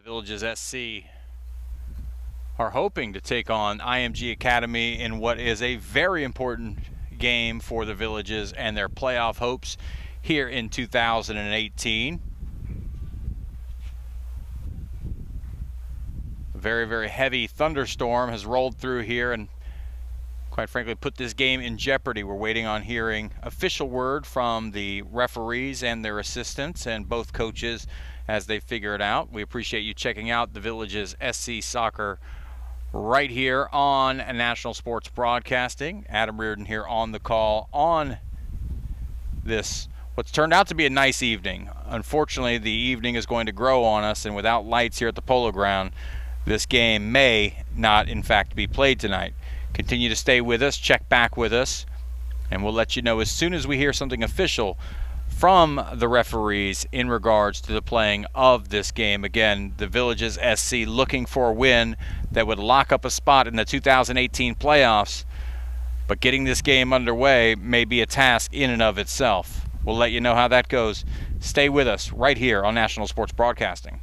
The Villages SC are hoping to take on IMG Academy in what is a very important game for the Villages and their playoff hopes here in 2018. A very, very heavy thunderstorm has rolled through here and quite frankly put this game in jeopardy. We're waiting on hearing official word from the referees and their assistants and both coaches as they figure it out. We appreciate you checking out the Villages SC Soccer right here on National Sports Broadcasting. Adam Reardon here on the call on this what's turned out to be a nice evening. Unfortunately, the evening is going to grow on us, and without lights here at the Polo Ground, this game may not in fact be played tonight. Continue to stay with us, check back with us, and we'll let you know as soon as we hear something official from the referees in regards to the playing of this game. Again, the Villages SC looking for a win that would lock up a spot in the 2018 playoffs, but getting this game underway may be a task in and of itself. We'll let you know how that goes. Stay with us right here on National Sports Broadcasting.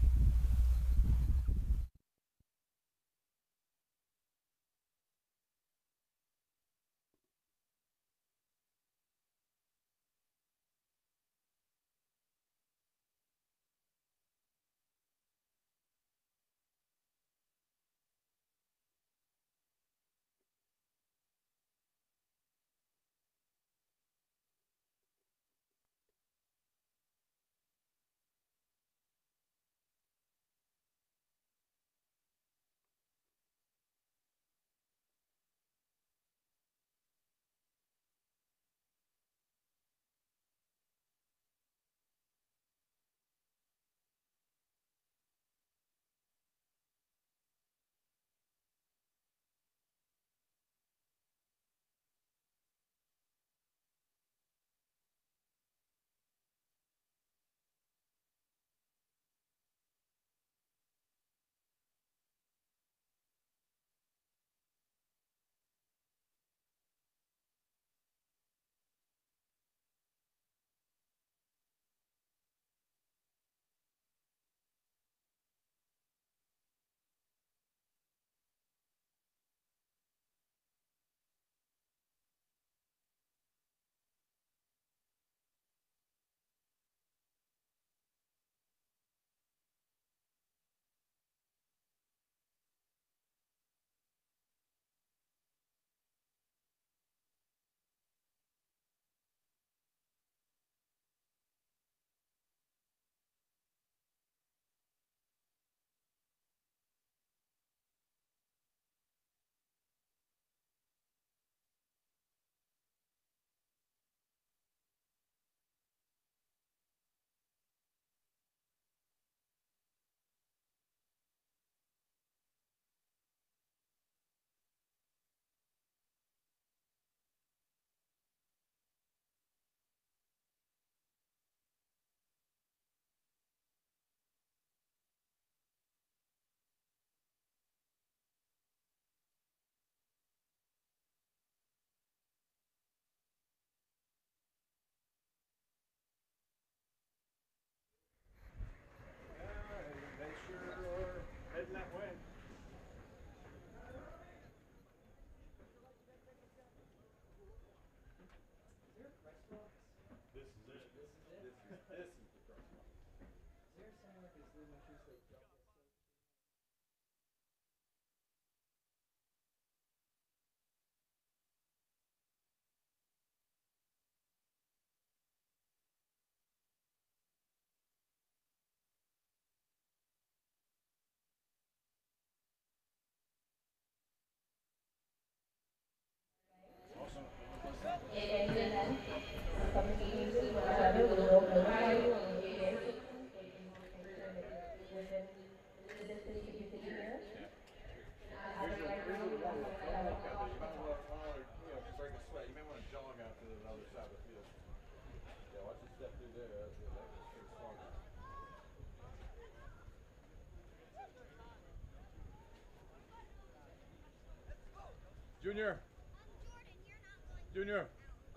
Junior,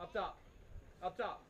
up top, up top.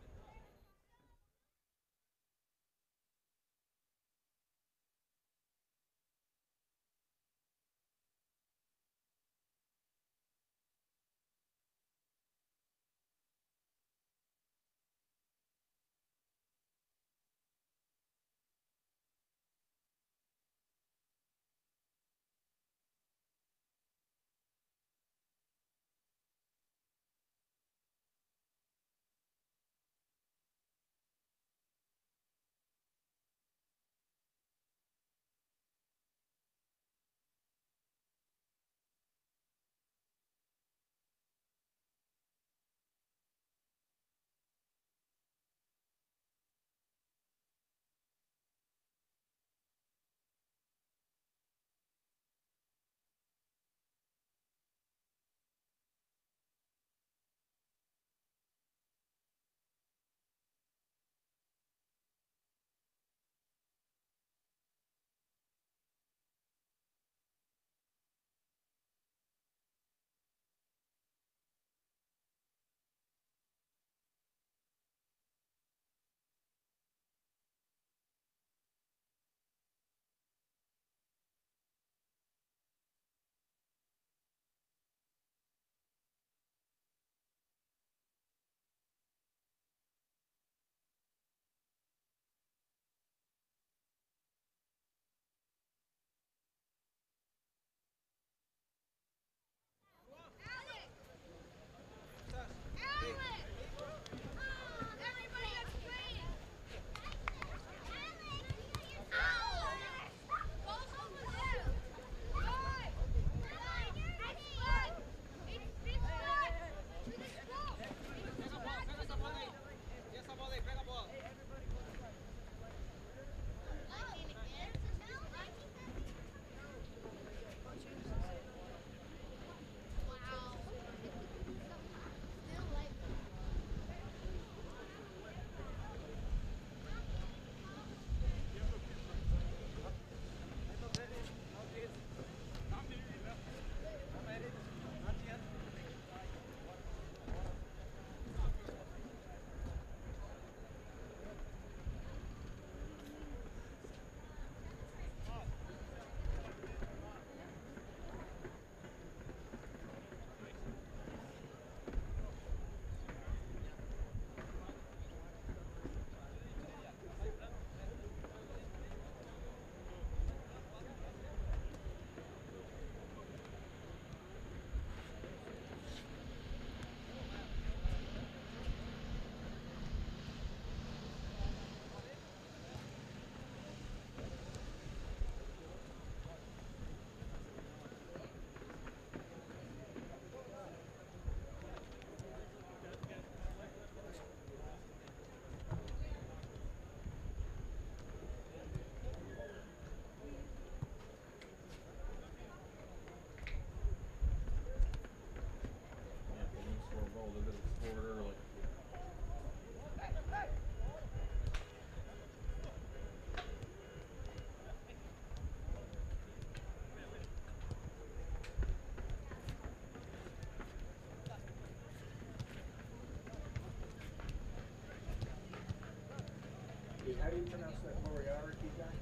do you pronounce that Moriarty guy?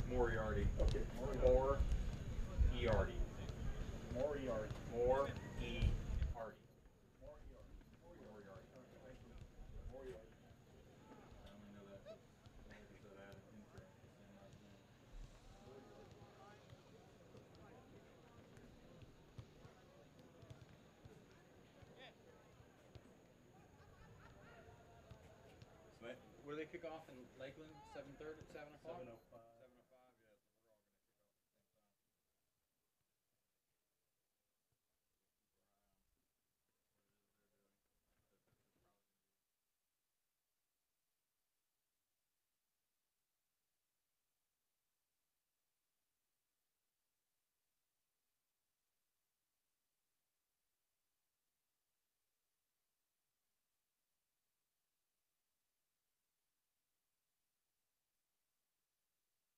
Moriarty. Okay, More E-arty. Moriarty. More E-arty. Moriarty. Thank you. Moriarty. I only know that because, like I said, I had an intern with the same last name. Where do they kick off in Lakeland? 7:30, 7 o'clock? 7:05. 7:05. Yeah, so we're all going to kick off at the same time.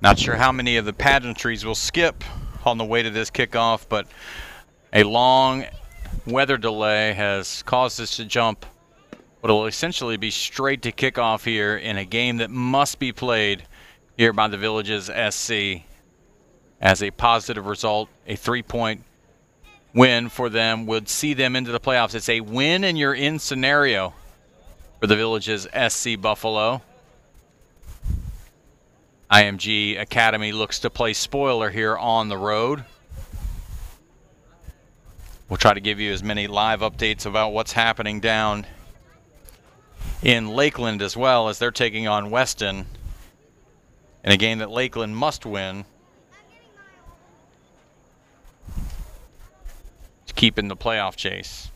Not sure how many of the pageantries will skip on the way to this kickoff, but a long weather delay has caused us to jump what will essentially be straight to kickoff here in a game that must be played here by the Villages SC. As a positive result, a 3-point win for them would see them into the playoffs. It's a win and you're in scenario for the Villages SC Buffalo. IMG Academy looks to play spoiler here on the road. We'll try to give you as many live updates about what's happening down in Lakeland as well, as they're taking on Weston in a game that Lakeland must win to keep in the playoff chase.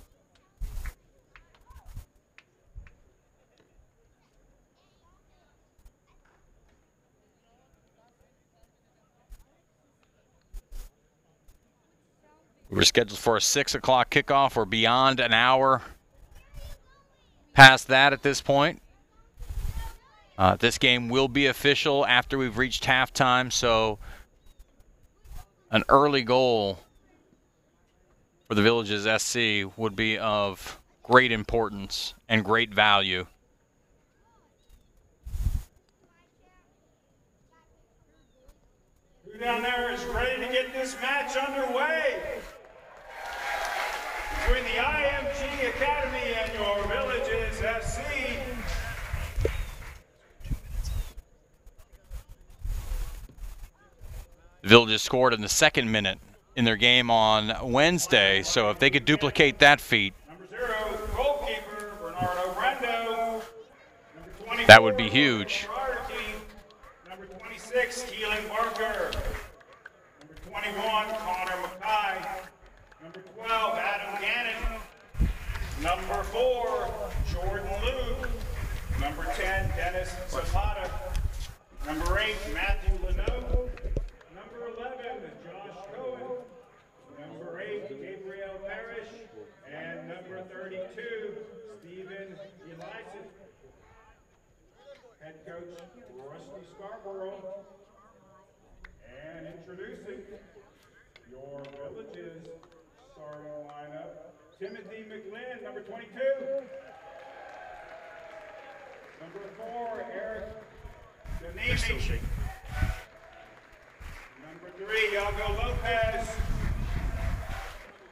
We were scheduled for a 6 o'clock kickoff. We're beyond an hour past that at this point. This game will be official after we've reached halftime, so an early goal for the Villages SC would be of great importance and great value. Who down there is ready to get this match underway? Between the IMG Academy and your Villages SC. The Villages scored in the 2nd minute in their game on Wednesday, so if they could duplicate that feat, Number 0, goalkeeper Bernardo Brendo. Number 24, that would be huge. Number 26, Keelan Barker. Number 21, Connor Mackay. Number 12, Adam Gannon. Number 4, Jordan Luke. Number 10, Dennis Zapata. Number 8, Matthew Leno. Number 11, Josh Cohen. Number 8, Gabriel Parrish. And number 32, Stephen Elias. Head coach Rusty Scarborough. And introducing your Villages starting lineup, Timothy McLean, number 22. Number 4, Eric Denisi. Number 3, Iago Lopez.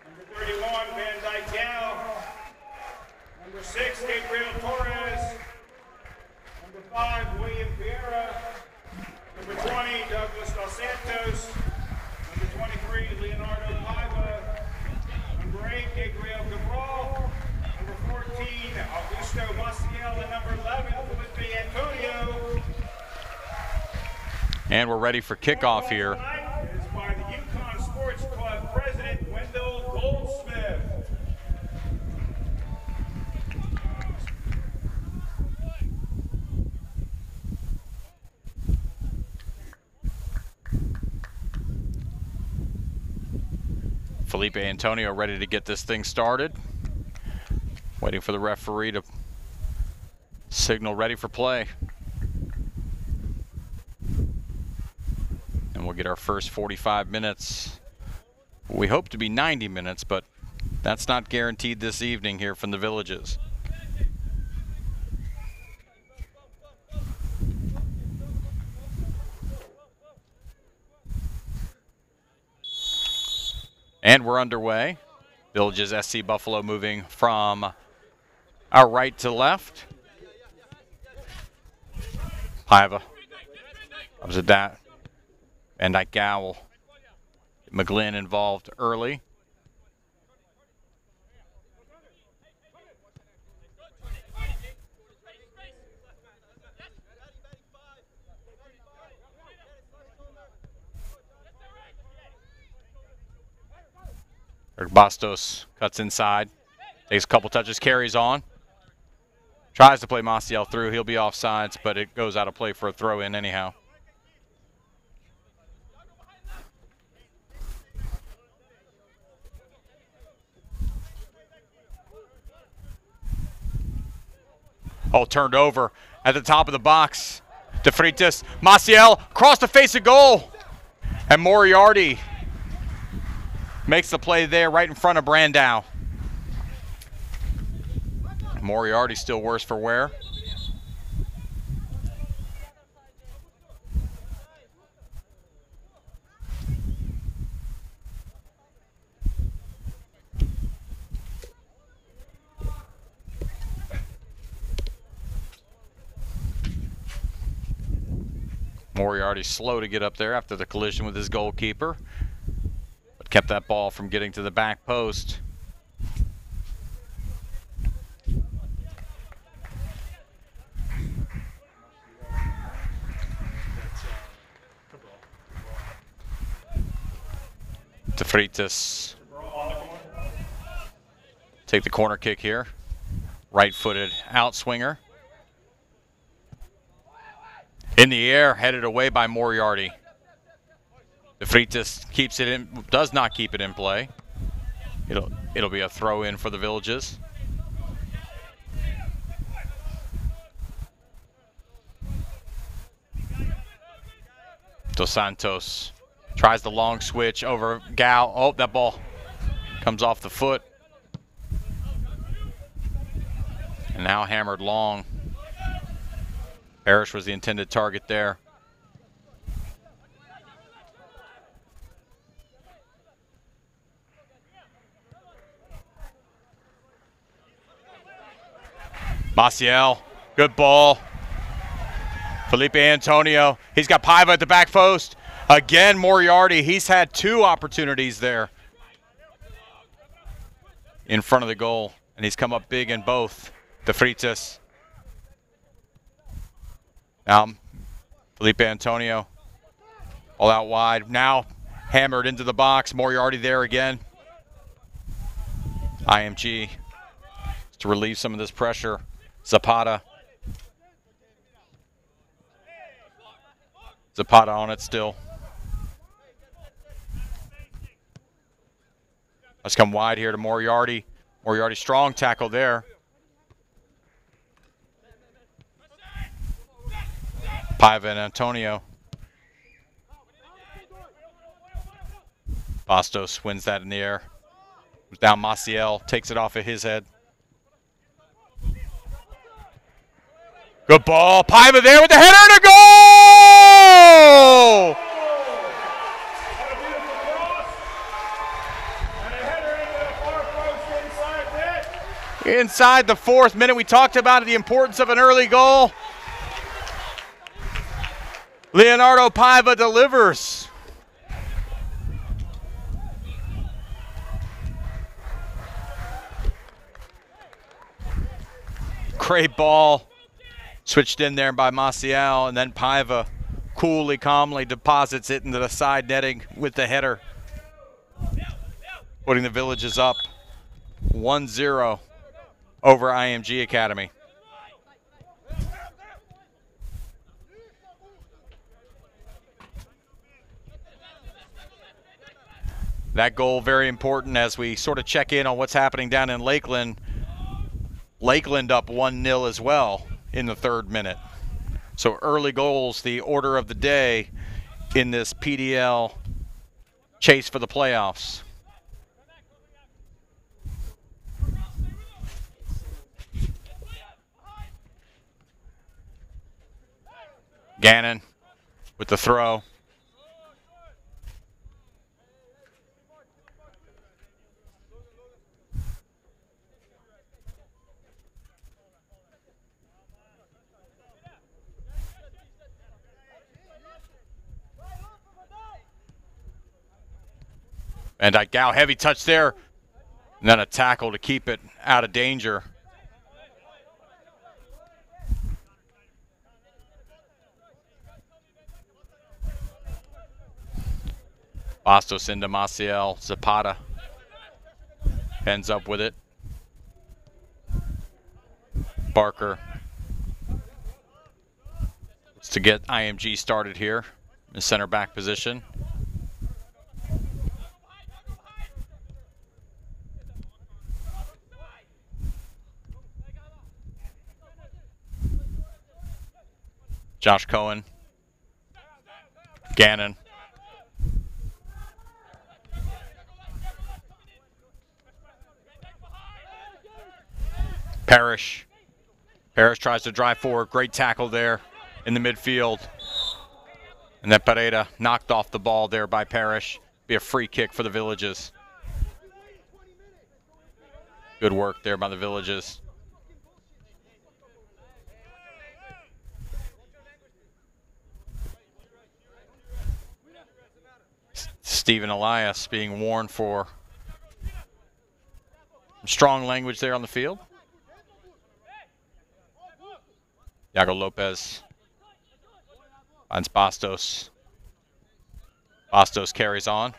Number 31, Van Dyke Gal. Number 6, Gabriel Torres. Number 5, William Vieira. Number 20, Douglas Dos Santos. Number 23, Leonardo Paiva. Number 8, Gabriel Cabral. Number 14, Augusto Maciel. And number 11, Felipe Antonio. And we're ready for kickoff here. It is by the Yukon Sports Club President Wendell Goldsmith. Felipe Antonio ready to get this thing started. Waiting for the referee to signal ready for play. And we'll get our first 45 minutes. We hope to be 90 minutes, but that's not guaranteed this evening here from the Villages. And we're underway. Villages SC Buffalo moving from our right to left. Paiva. Comes at that. Van Dyke Gowl. McGlynn involved early. Bastos cuts inside, takes a couple touches, carries on, tries to play Maciel through. He'll be offsides, but it goes out of play for a throw in anyhow. Oh, turned over at the top of the box. De Freitas, Maciel across the face of goal. And Moriarty makes the play there right in front of Brandow. Moriarty still worse for wear. Moriarty slow to get up there after the collision with his goalkeeper, but kept that ball from getting to the back post. De Freitas take the corner kick here. Right-footed outswinger. In the air, headed away by Moriarty. De Freitas keeps it in, does not keep it in play. It'll be a throw in for the Villages. Dos Santos tries the long switch over Gal. Oh, that ball comes off the foot. And now hammered long. Parrish was the intended target there. Maciel, good ball. Felipe Antonio, he's got Paiva at the back post. Again, Moriarty, he's had 2 opportunities there in front of the goal, and he's come up big in both. De Freitas. Now, Felipe Antonio, all out wide. Now, hammered into the box. Moriarty there again. IMG to relieve some of this pressure. Zapata. Zapata on it still. Let's come wide here to Moriarty. Moriarty, strong tackle there. Paiva and Antonio. Bastos wins that in the air. Down Maciel, takes it off of his head. Good ball. Paiva there with the header and a goal! Inside the 4th minute, we talked about the importance of an early goal. Leonardo Paiva delivers. Great ball. Switched in there by Maciel, and then Paiva coolly, calmly deposits it into the side netting with the header. Putting the Villages up 1-0 over IMG Academy. That goal very important as we sort of check in on what's happening down in Lakeland. Lakeland up 1-0 as well in the 3rd minute. So early goals, the order of the day in this PDL chase for the playoffs. Gannon with the throw. And Gal, heavy touch there. And then a tackle to keep it out of danger. Bastos into Maciel. Zapata ends up with it. Barker to get IMG started here in center back position. Josh Cohen. Gannon. Parrish. Parrish tries to drive forward. Great tackle there in the midfield. And then Pereira knocked off the ball there by Parrish. Be a free kick for the Villages. Good work there by the Villages. Stephen Elias being warned for strong language there on the field. Iago Lopez finds Bastos. Bastos carries on.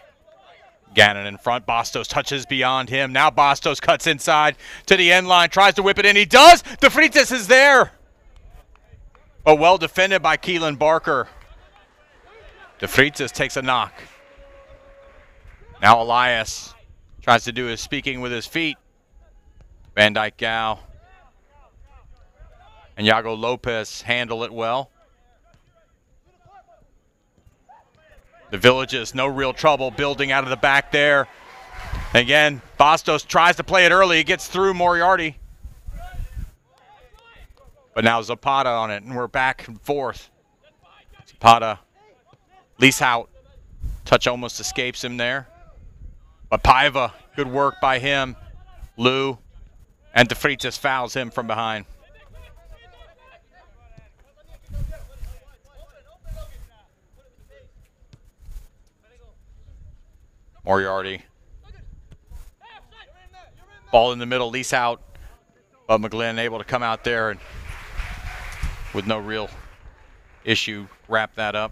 Gannon in front. Bastos touches beyond him. Now Bastos cuts inside to the end line. Tries to whip it in. He does! De Freitas is there! But well defended by Keelan Barker. De Freitas takes a knock. Now Elias tries to do his speaking with his feet. Van Dyke Gow and Iago Lopez handle it well. The Villages, no real trouble building out of the back there. Again, Bastos tries to play it early. He gets through Moriarty. But now Zapata on it, and we're back and forth. Zapata, lease out. Touch almost escapes him there. But Paiva, good work by him. Lou, and De Freitas fouls him from behind. Moriarty. Ball in the middle, lease out. But McGlynn able to come out there and with no real issue wrap that up.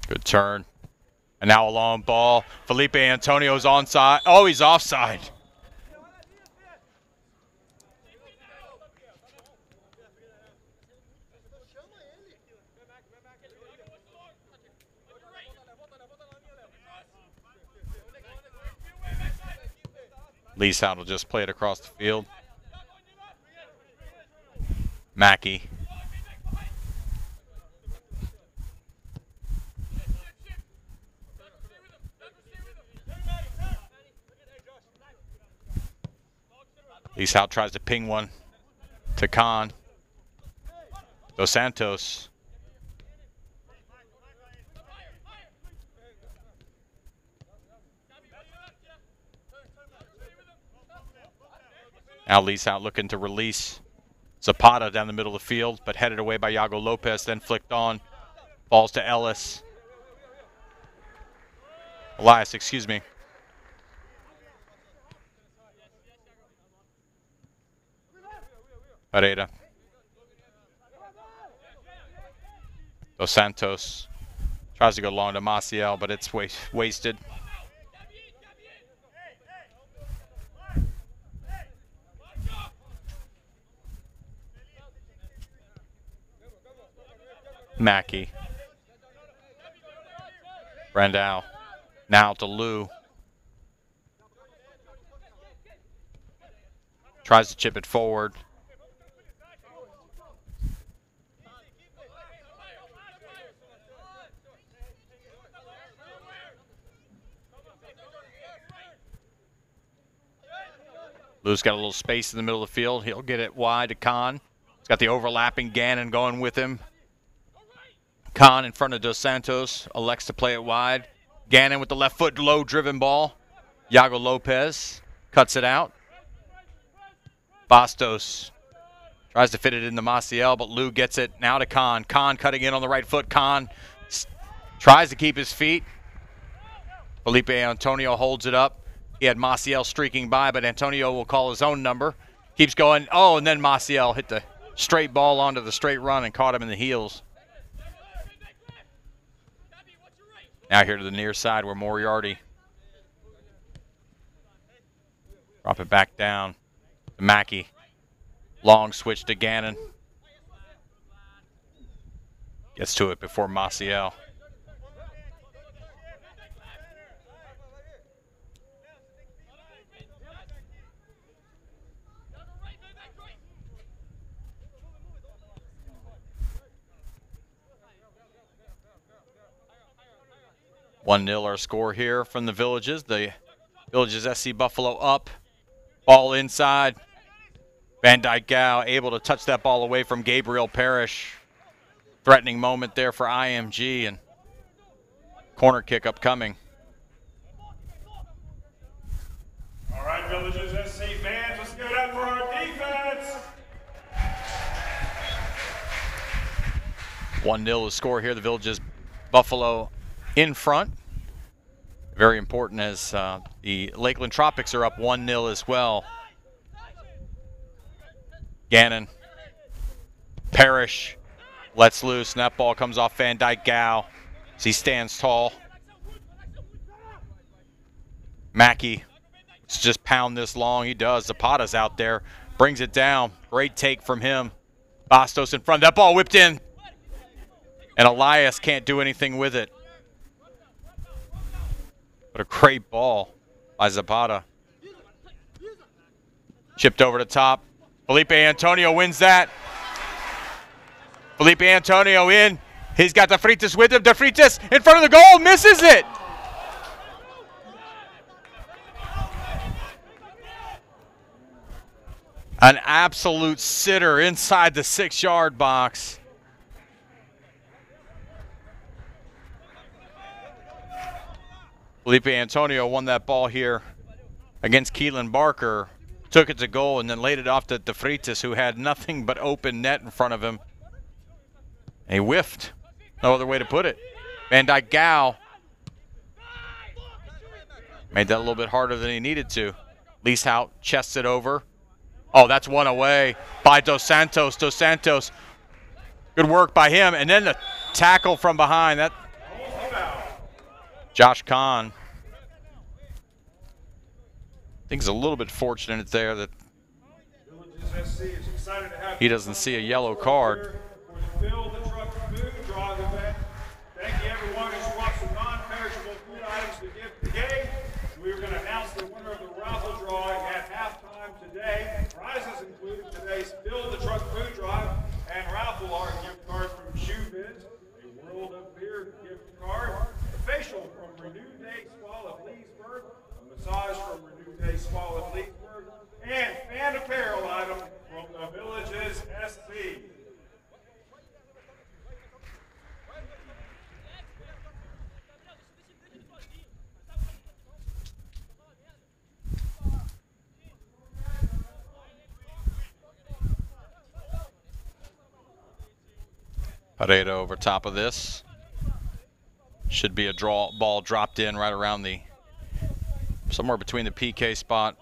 Good turn. And now a long ball. Felipe Antonio's onside. Oh, he's offside. Leesout will just play it across the field. Mackey. Leesout tries to ping one to Khan. Dos Santos. Now Leesout looking to release Zapata down the middle of the field, but headed away by Iago Lopez, then flicked on. Falls to Elias, excuse me. Pereira. Dos Santos tries to go long to Maciel, but it's wasted. Mackey. Brandau. Now to Lou. Tries to chip it forward. Lou's got a little space in the middle of the field. He'll get it wide to Khan. He's got the overlapping Gannon going with him. Khan in front of Dos Santos. Elects to play it wide. Gannon with the left foot, low driven ball. Iago Lopez cuts it out. Bastos tries to fit it into Maciel, but Lou gets it now to Khan. Khan cutting in on the right foot. Khan tries to keep his feet. Felipe Antonio holds it up. He had Maciel streaking by, but Antonio will call his own number. Keeps going. Oh, and then Maciel hit the straight ball onto the straight run and caught him in the heels. Now here to the near side where Moriarty. Drop it back down to Mackey. Long switch to Gannon. Gets to it before Maciel. 1-0 our score here from the Villages. The Villages SC Buffalo up. Ball inside. Van Dyke Gow able to touch that ball away from Gabriel Parrish. Threatening moment there for IMG, and corner kick upcoming. All right, Villages SC fans, let's give it up for our defense. 1-0 the score here. The Villages Buffalo in front. Very important as the Lakeland Tropics are up 1-0 as well. Gannon. Parrish lets loose, and that ball comes off Van Dyke Gow as he stands tall. Mackey, let's just pound this long. He does. Zapata's out there, brings it down. Great take from him. Bastos in front. That ball whipped in, and Elias can't do anything with it. But a great ball by Zapata. Chipped over the top. Felipe Antonio wins that. Felipe Antonio in. He's got De Freitas with him. De Freitas in front of the goal, misses it. An absolute sitter inside the 6-yard box. Felipe Antonio won that ball here against Keelan Barker. Took it to goal and then laid it off to De Freitas, who had nothing but open net in front of him. And he whiffed. No other way to put it. Van Dyke Gow made that a little bit harder than he needed to. Leeshout chests it over. Oh, that's one away by Dos Santos. Dos Santos, good work by him. And then the tackle from behind. That Josh Kahn. I think he's a little bit fortunate there that he doesn't see a yellow card. Thank you everyone who's brought some non-perishable food items to give the game. We're going to announce the winner of the raffle drawing at halftime today. Prizes include today's Fill the Truck food drive and raffle our gift card from Shoe Biz, a World of Beer gift card, a facial from Renew Day Spa of Leesburg, a massage from Renew Day Spa of Leesburg, and fan apparel item from the Villages SC. Pareto over top of this. Should be a draw ball dropped in right around the, somewhere between the PK spot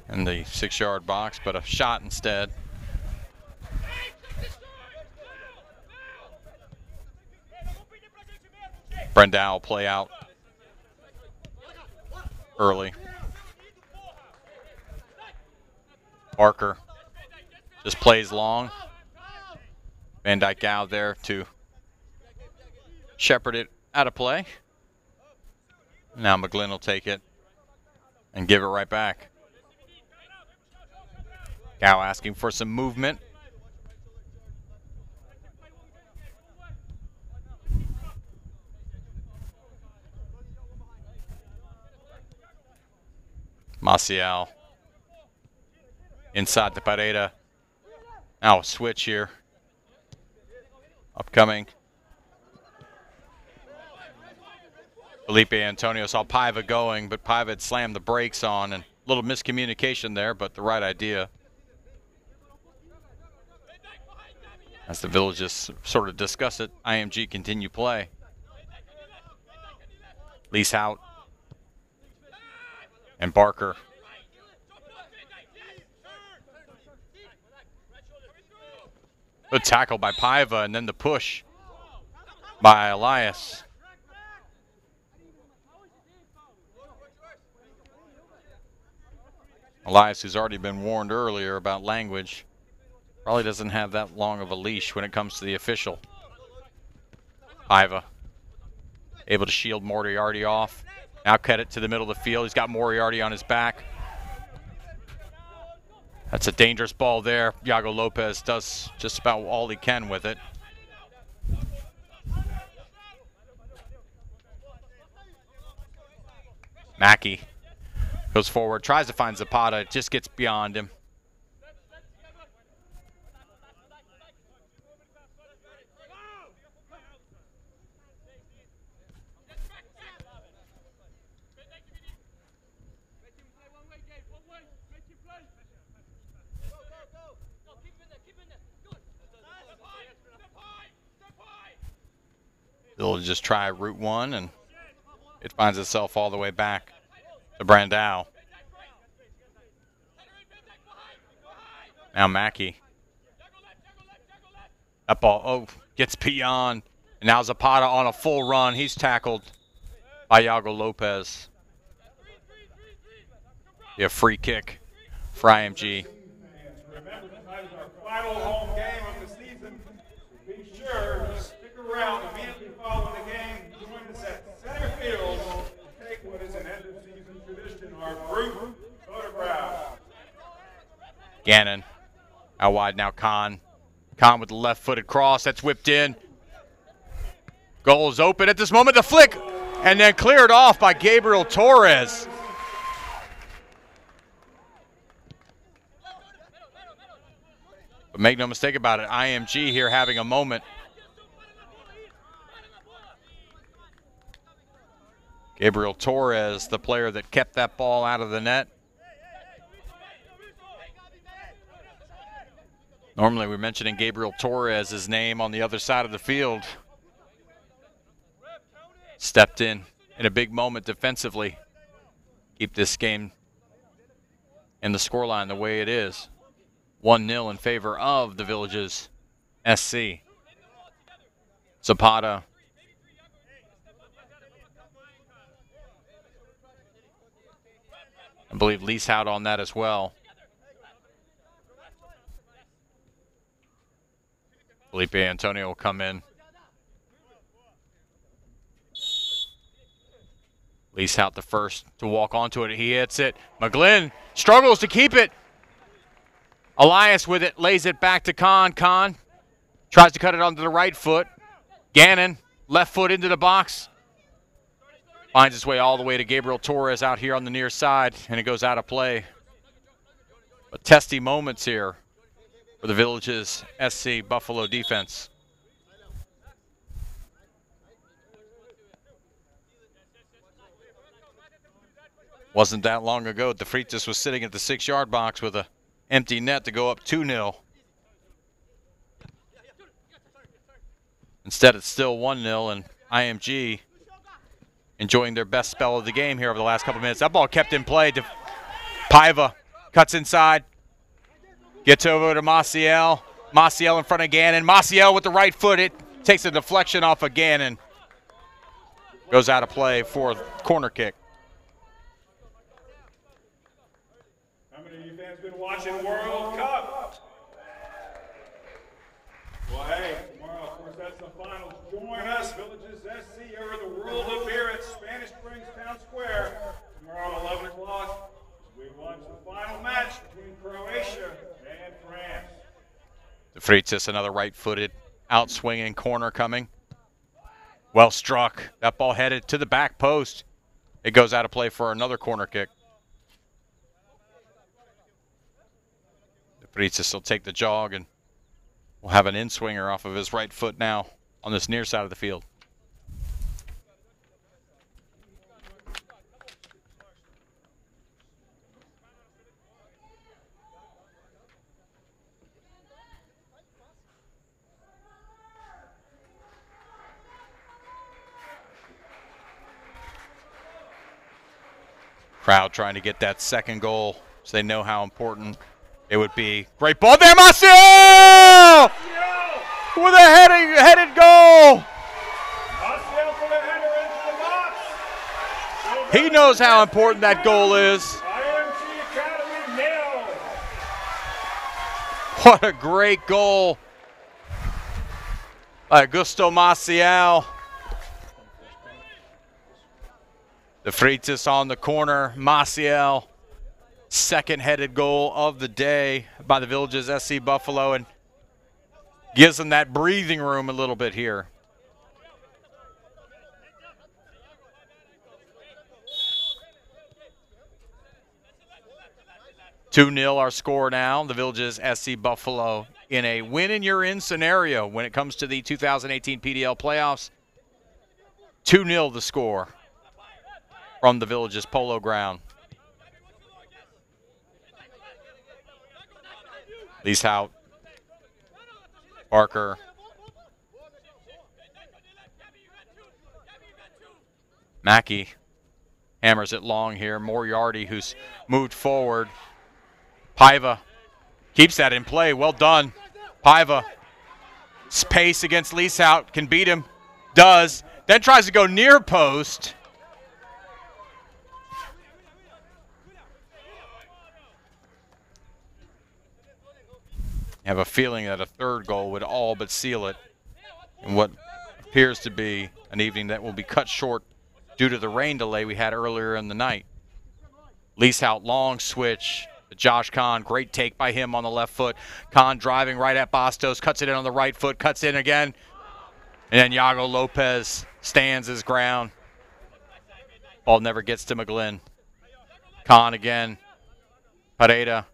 and the 6-yard box, but a shot instead. Brendau play out early. Barker just plays long. Van Dyke out there to shepherd it out of play. Now McGlynn will take it and give it right back. Gow asking for some movement. Maciel inside the Pareda. Now a switch here. Upcoming. Felipe Antonio saw Paiva going, but Paiva had slammed the brakes on, and a little miscommunication there, but the right idea. As the Villages sort of discuss it, IMG continue play. Leeshout and Barker. Good tackle by Paiva, and then the push by Elias. Elias, who's already been warned earlier about language, probably doesn't have that long of a leash when it comes to the official. Paiva able to shield Moriarty off. Now cut it to the middle of the field. He's got Moriarty on his back. That's a dangerous ball there. Iago Lopez does just about all he can with it. Mackey goes forward, tries to find Zapata, just gets beyond him. They'll just try route one, and it finds itself all the way back to Brandau. Now Mackey. That ball, gets beyond. And now Zapata on a full run. He's tackled by Iago Lopez. Yeah, free kick for IMG. Remember, tonight is our final home game of the season. Be sure to stick around immediately following the game. Join us at center field to take what is an end-of-season tradition, our group photograph. Gannon out wide now. Khan with the left-footed cross. That's whipped in. Goal is open at this moment. The flick, and then cleared off by Gabriel Torres. But make no mistake about it, IMG here having a moment. Gabriel Torres, the player that kept that ball out of the net. Normally we're mentioning Gabriel Torres' name on the other side of the field. Stepped in a big moment defensively. Keep this game and the scoreline the way it is. 1-0 in favor of the Villages SC. Zapata. I believe Lease out on that as well. Felipe Antonio will come in. Lease out the first to walk onto it. He hits it. McGlynn struggles to keep it. Elias with it, lays it back to Khan. Khan tries to cut it onto the right foot. Gannon, left foot into the box. Finds its way all the way to Gabriel Torres out here on the near side, and it goes out of play. But testy moments here for the Villages SC Buffalo defense. Wasn't that long ago, De Freitas was sitting at the 6-yard box with an empty net to go up 2-0. Instead, it's still 1-0, and IMG enjoying their best spell of the game here over the last couple of minutes. That ball kept in play. Paiva cuts inside. Gets over to Maciel. Maciel in front of Gannon. Maciel with the right foot. It takes a deflection off of Gannon. Goes out of play for a corner kick. How many of you fans been watching World Cup? Well, hey, tomorrow, of course, that's the finals. Join us, Villages SC, over the World of Beer at Spanish Springs Town Square tomorrow at 11 o'clock. We watch the final match between Croatia and France. De Freitas, another right-footed, out-swinging corner coming. Well struck. That ball headed to the back post. It goes out of play for another corner kick. De Freitas will take the jog and will have an in-swinger off of his right foot now on this near side of the field. Crowd trying to get that second goal, so they know how important it would be. Great ball there, Maciel! With a headed goal! Maciel for the header into the box. He knows how important that goal is. IMG Academy nil. What a great goal by Augusto Maciel. De Freitas on the corner. Maciel, second headed goal of the day by the Villages SC Buffalo, and gives them that breathing room a little bit here. 2-0 our score now. The Villages SC Buffalo in a win and you're in scenario when it comes to the 2018 PDL playoffs. 2-0 the score from the Villages Polo Ground. Leeshout, Barker, Mackey hammers it long here. Moriarty, who's moved forward. Paiva keeps that in play. Well done. Paiva, pace against Leeshout, can beat him. Does. Then tries to go near post. I have a feeling that a third goal would all but seal it in what appears to be an evening that will be cut short due to the rain delay we had earlier in the night. Leeshout, long switch to Josh Kahn. Great take by him on the left foot. Kahn driving right at Bastos, cuts it in on the right foot, cuts in again. And then Yago Lopez stands his ground. Ball never gets to McGlynn. Kahn again. Pereira.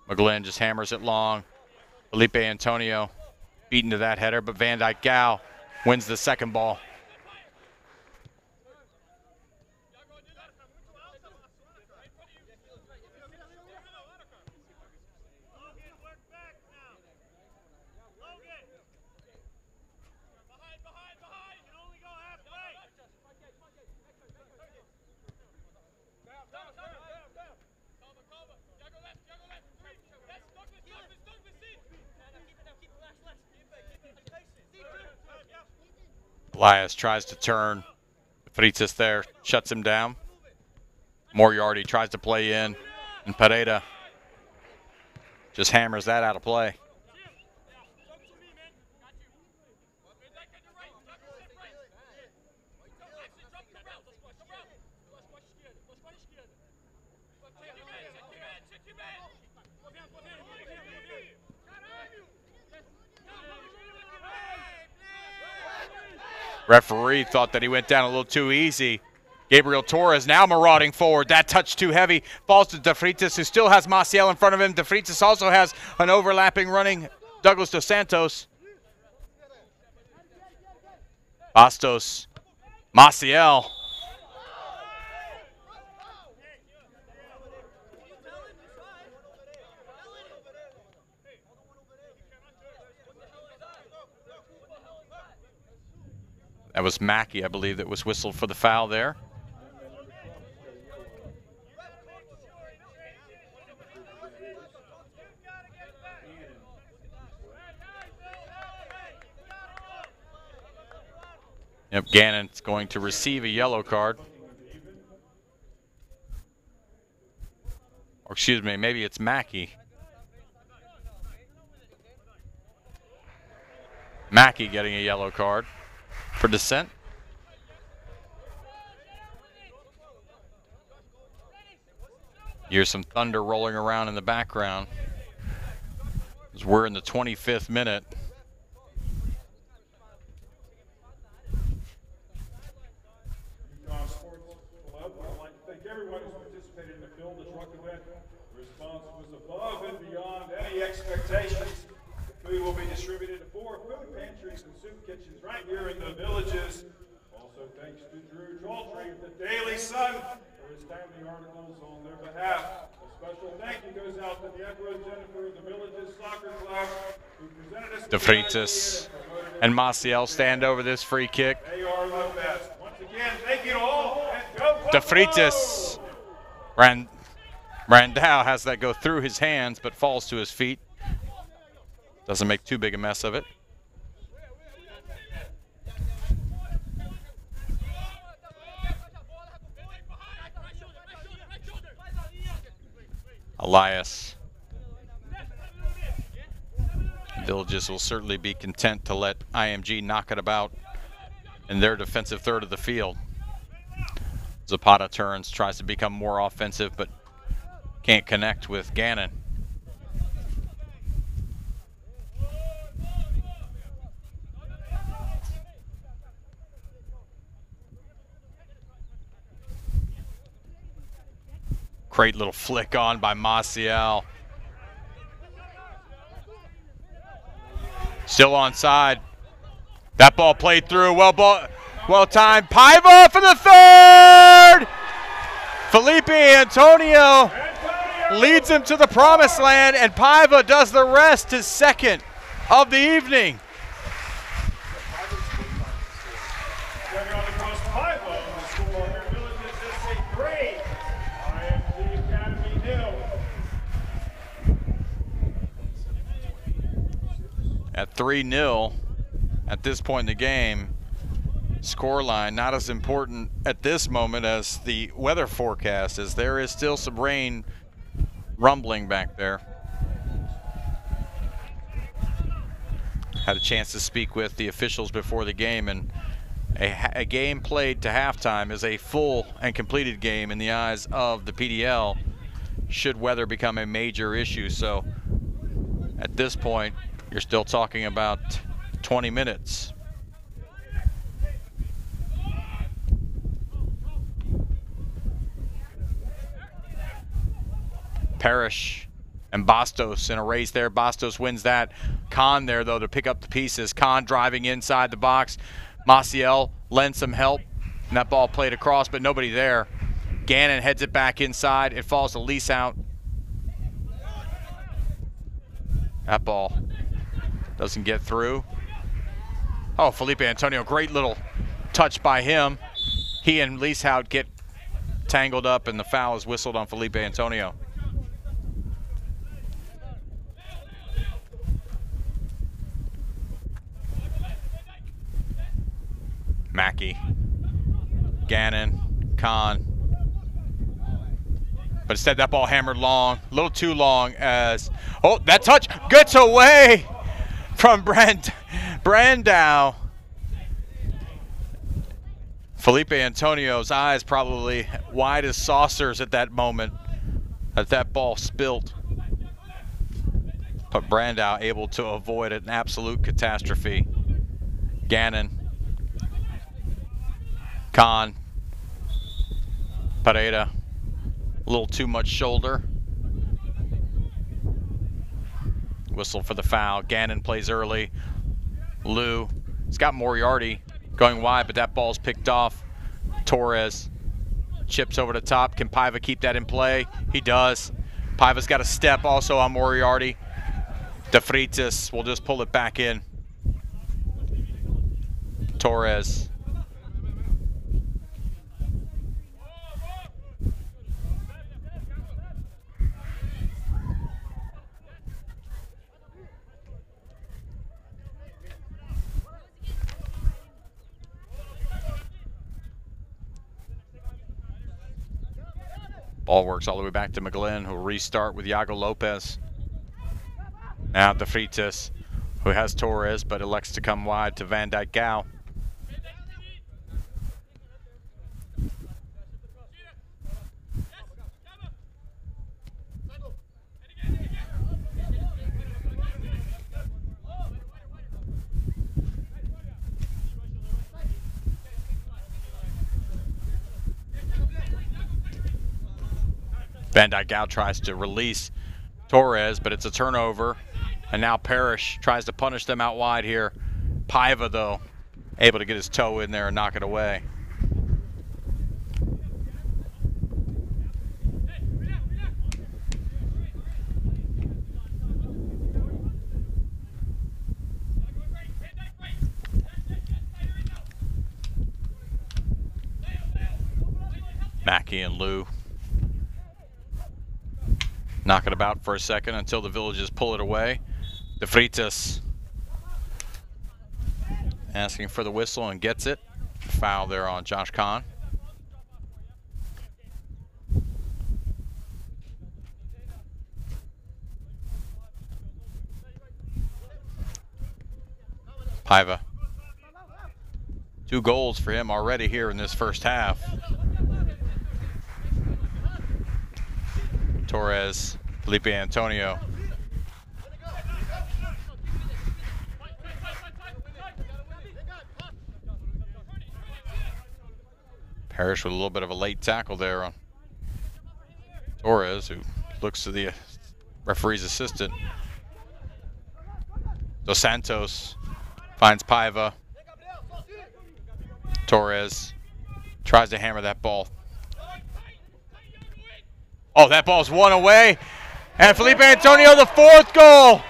McGlynn just hammers it long. Felipe Antonio beaten to that header, but Van Dyke Gow wins the second ball. Elias tries to turn. Freitas there shuts him down. Moriarty tries to play in, and Pereira just hammers that out of play. Referee thought that he went down a little too easy. Gabriel Torres now marauding forward. That touch too heavy. Falls to De Freitas, who still has Maciel in front of him. De Freitas also has an overlapping running Douglas Dos Santos. Bastos. Maciel. That was Mackey, I believe, that was whistled for the foul there. Yep, Gannon's going to receive a yellow card. Or excuse me, maybe it's Mackey. Mackey getting a yellow card for dissent. Here's some thunder rolling around in the background as we're in the 25th minute. I'd like to thank everyone who's participated in the Build the Truck event. The response was above and beyond any expectations. The food will be distributed to 4 food pantries and soup kitchens right here in the Villages. Also thanks to Drew Daltrey of the Daily Sun for his timely articles on their behalf. A special thank you goes out to Deborah Jennifer of the Villages Soccer Club who presented us De Freitas and Maciel stand over this free kick. They are the best. Once again, thank you to all, and go De Freitas. Randall has that go through his hands but falls to his feet. Doesn't make too big a mess of it. Elias. Villages will certainly be content to let IMG knock it about in their defensive third of the field. Zapata turns, tries to become more offensive, but can't connect with Gannon. Great little flick on by Maciel. Still onside. That ball played through. Well timed. Paiva for the third. Felipe Antonio leads him to the promised land, and Paiva does the rest, his second of the evening. At 3-0 at this point in the game, scoreline not as important at this moment as the weather forecast, as there is still some rain rumbling back there. Had a chance to speak with the officials before the game, and a game played to halftime is a full and completed game in the eyes of the PDL should weather become a major issue. So at this point, you're still talking about 20 minutes. Parrish and Bastos in a race there. Bastos wins that. Khan there, though, to pick up the pieces. Khan driving inside the box. Maciel lends some help, and that ball played across, but nobody there. Gannon heads it back inside. It falls to Lease out. That ball doesn't get through. Oh, Felipe Antonio, great little touch by him. He and Leasehout get tangled up, and the foul is whistled on Felipe Antonio. Mackey, Gannon, Khan. But instead that ball hammered long, a little too long as, oh, that touch gets away from Brandau. Felipe Antonio's eyes probably wide as saucers at that moment as that ball spilled. But Brandau able to avoid an absolute catastrophe. Gannon, Khan, Pereira, a little too much shoulder. Whistle for the foul. Gannon plays early. Lou, he's got Moriarty going wide, but that ball's picked off. Torres chips over the top. Can Paiva keep that in play? He does. Paiva's got a step also on Moriarty. De Freitas will just pull it back in. Torres. Ball works all the way back to McGlynn, who'll restart with Iago Lopez. Now De Freitas, who has Torres, but elects to come wide to Van Dijk Gao. Van Dijk Gao tries to release Torres, but it's a turnover. And now Parrish tries to punish them out wide here. Paiva, though, able to get his toe in there and knock it away. Mackey and Lou knock it about for a second until the Villages pull it away. De Freitas asking for the whistle and gets it. Foul there on Josh Khan. Paiva. 2 goals for him already here in this first half. Torres, Felipe Antonio. Parrish with a little bit of a late tackle there on Torres, who looks to the referee's assistant. Dos Santos finds Paiva. Torres tries to hammer that ball. Oh, that ball's one away. And Felipe Antonio, the 4th goal.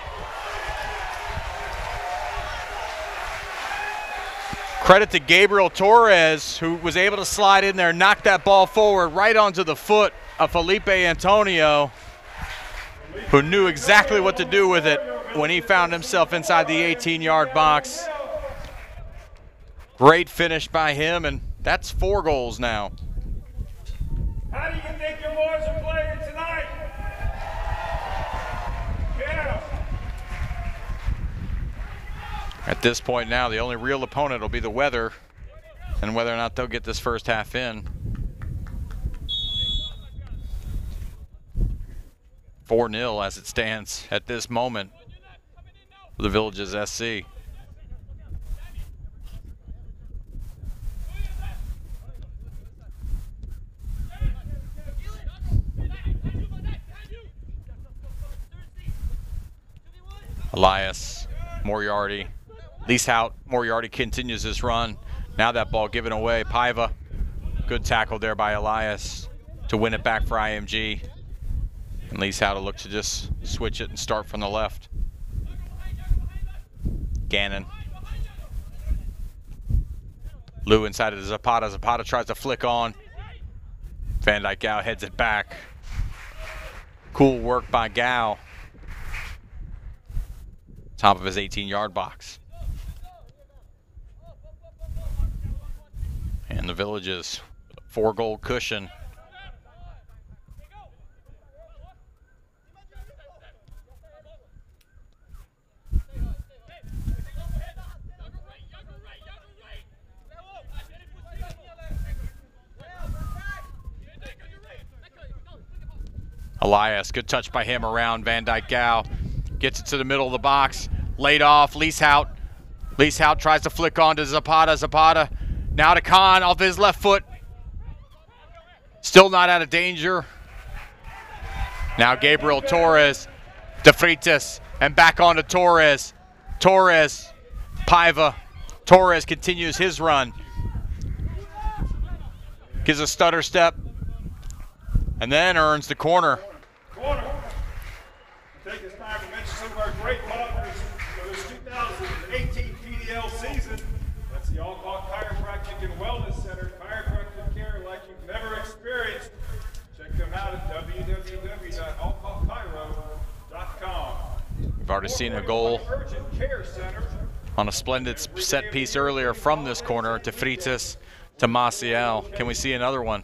Credit to Gabriel Torres, who was able to slide in there, knock that ball forward right onto the foot of Felipe Antonio, who knew exactly what to do with it when he found himself inside the 18-yard box. Great finish by him, and that's 4 goals now. How do you think your boys are playing tonight? Yeah. At this point now, the only real opponent will be the weather and whether or not they'll get this first half in. 4-0 as it stands at this moment for the Villages SC. Elias, Moriarty, Lease out. Moriarty continues his run. Now that ball given away. Paiva, good tackle there by Elias to win it back for IMG. And Lease out to look to just switch it and start from the left. Gannon. Lou inside of Zapata. Zapata tries to flick on. Van Dyke Gao heads it back. Cool work by Gao. Top of his 18-yard box. And the Villages, 4-goal cushion. Elias, good touch by him around Van Dyke Gao. Gets it to the middle of the box. Laid off, Leasehout. Leasehout tries to flick on to Zapata. Zapata now to Khan off his left foot. Still not out of danger. Now Gabriel Torres. De Freitas and back on to Torres. Torres, Paiva. Torres continues his run. Gives a stutter step and then earns the corner. Take this time to mention some of our great partners for this 2018 PDL season. That's the Alcock Chiropractic and Wellness Center, chiropractic care like you've never experienced. Check them out at www.alcockchiro.com. We've already seen a goal on a splendid set piece earlier from this corner to Freitas to Maciel. Can we see another one?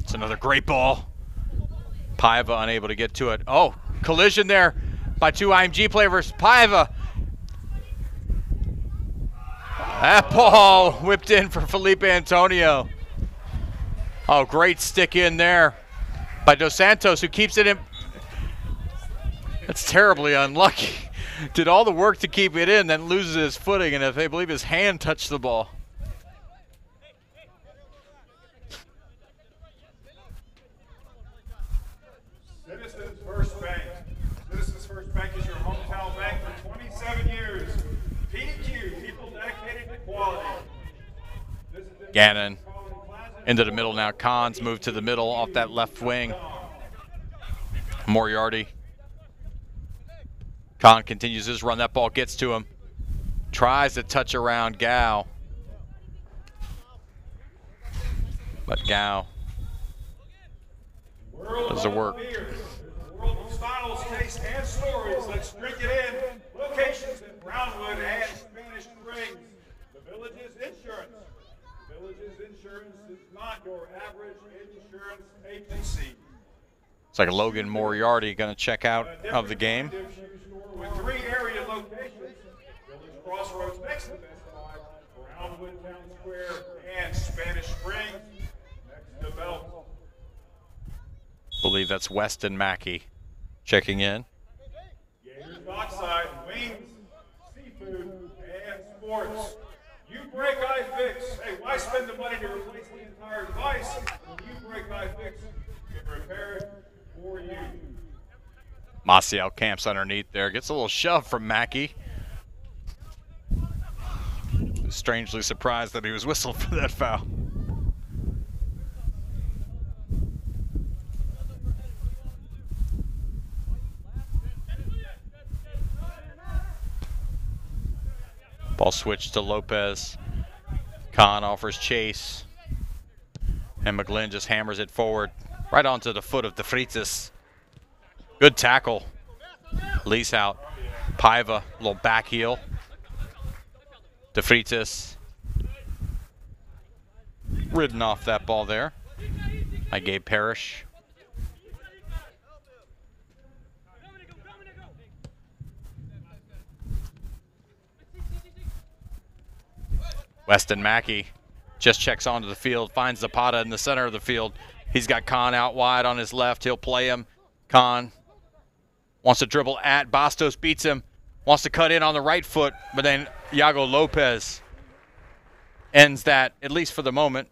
It's another great ball. Paiva unable to get to it. Oh, collision there by two IMG players. Paiva. That ball whipped in for Felipe Antonio. Oh, great stick in there by Dos Santos, who keeps it in. That's terribly unlucky. Did all the work to keep it in, then loses his footing, and I believe his hand touched the ball. Citizens First Bank. Citizens First Bank is your hometown bank for 27 years. PDQ, people dedicated to quality. Gannon into the middle now. Khan's moved to the middle off that left wing. Moriarty. Khan continues his run. That ball gets to him. Tries to touch around Gao. But Gao does the work. World of styles, taste, and stories. Let's drink it in. Locations in Brownwood and Spanish Springs. The Villages Insurance. The Villages Insurance is not your average insurance agency. It's like Logan Moriarty going to check out of the game. With 3 area locations, Village Crossroads next to Best Buy, Brownwood Town Square, and Spanish Springs next to Belt. Believe that's Weston Mackey checking in. Gators Dockside, Wings, Seafood, Sports. You break, I fix. Hey, why spend the money to replace the entire device when you break, I fix? Get repaired for you. Maciel camps underneath there. Gets a little shove from Mackey. Strangely surprised that he was whistled for that foul. Ball switched to Lopez. Khan offers chase. And McGlynn just hammers it forward. Right onto the foot of De Freitas. Good tackle. Lease out. Paiva, little back heel. De Freitas ridden off that ball there by Gabe Parrish. Weston Mackey just checks onto the field, finds Zapata in the center of the field. He's got Khan out wide on his left. He'll play him. Khan wants to dribble at Bastos, beats him. Wants to cut in on the right foot, but then Iago Lopez ends that, at least for the moment.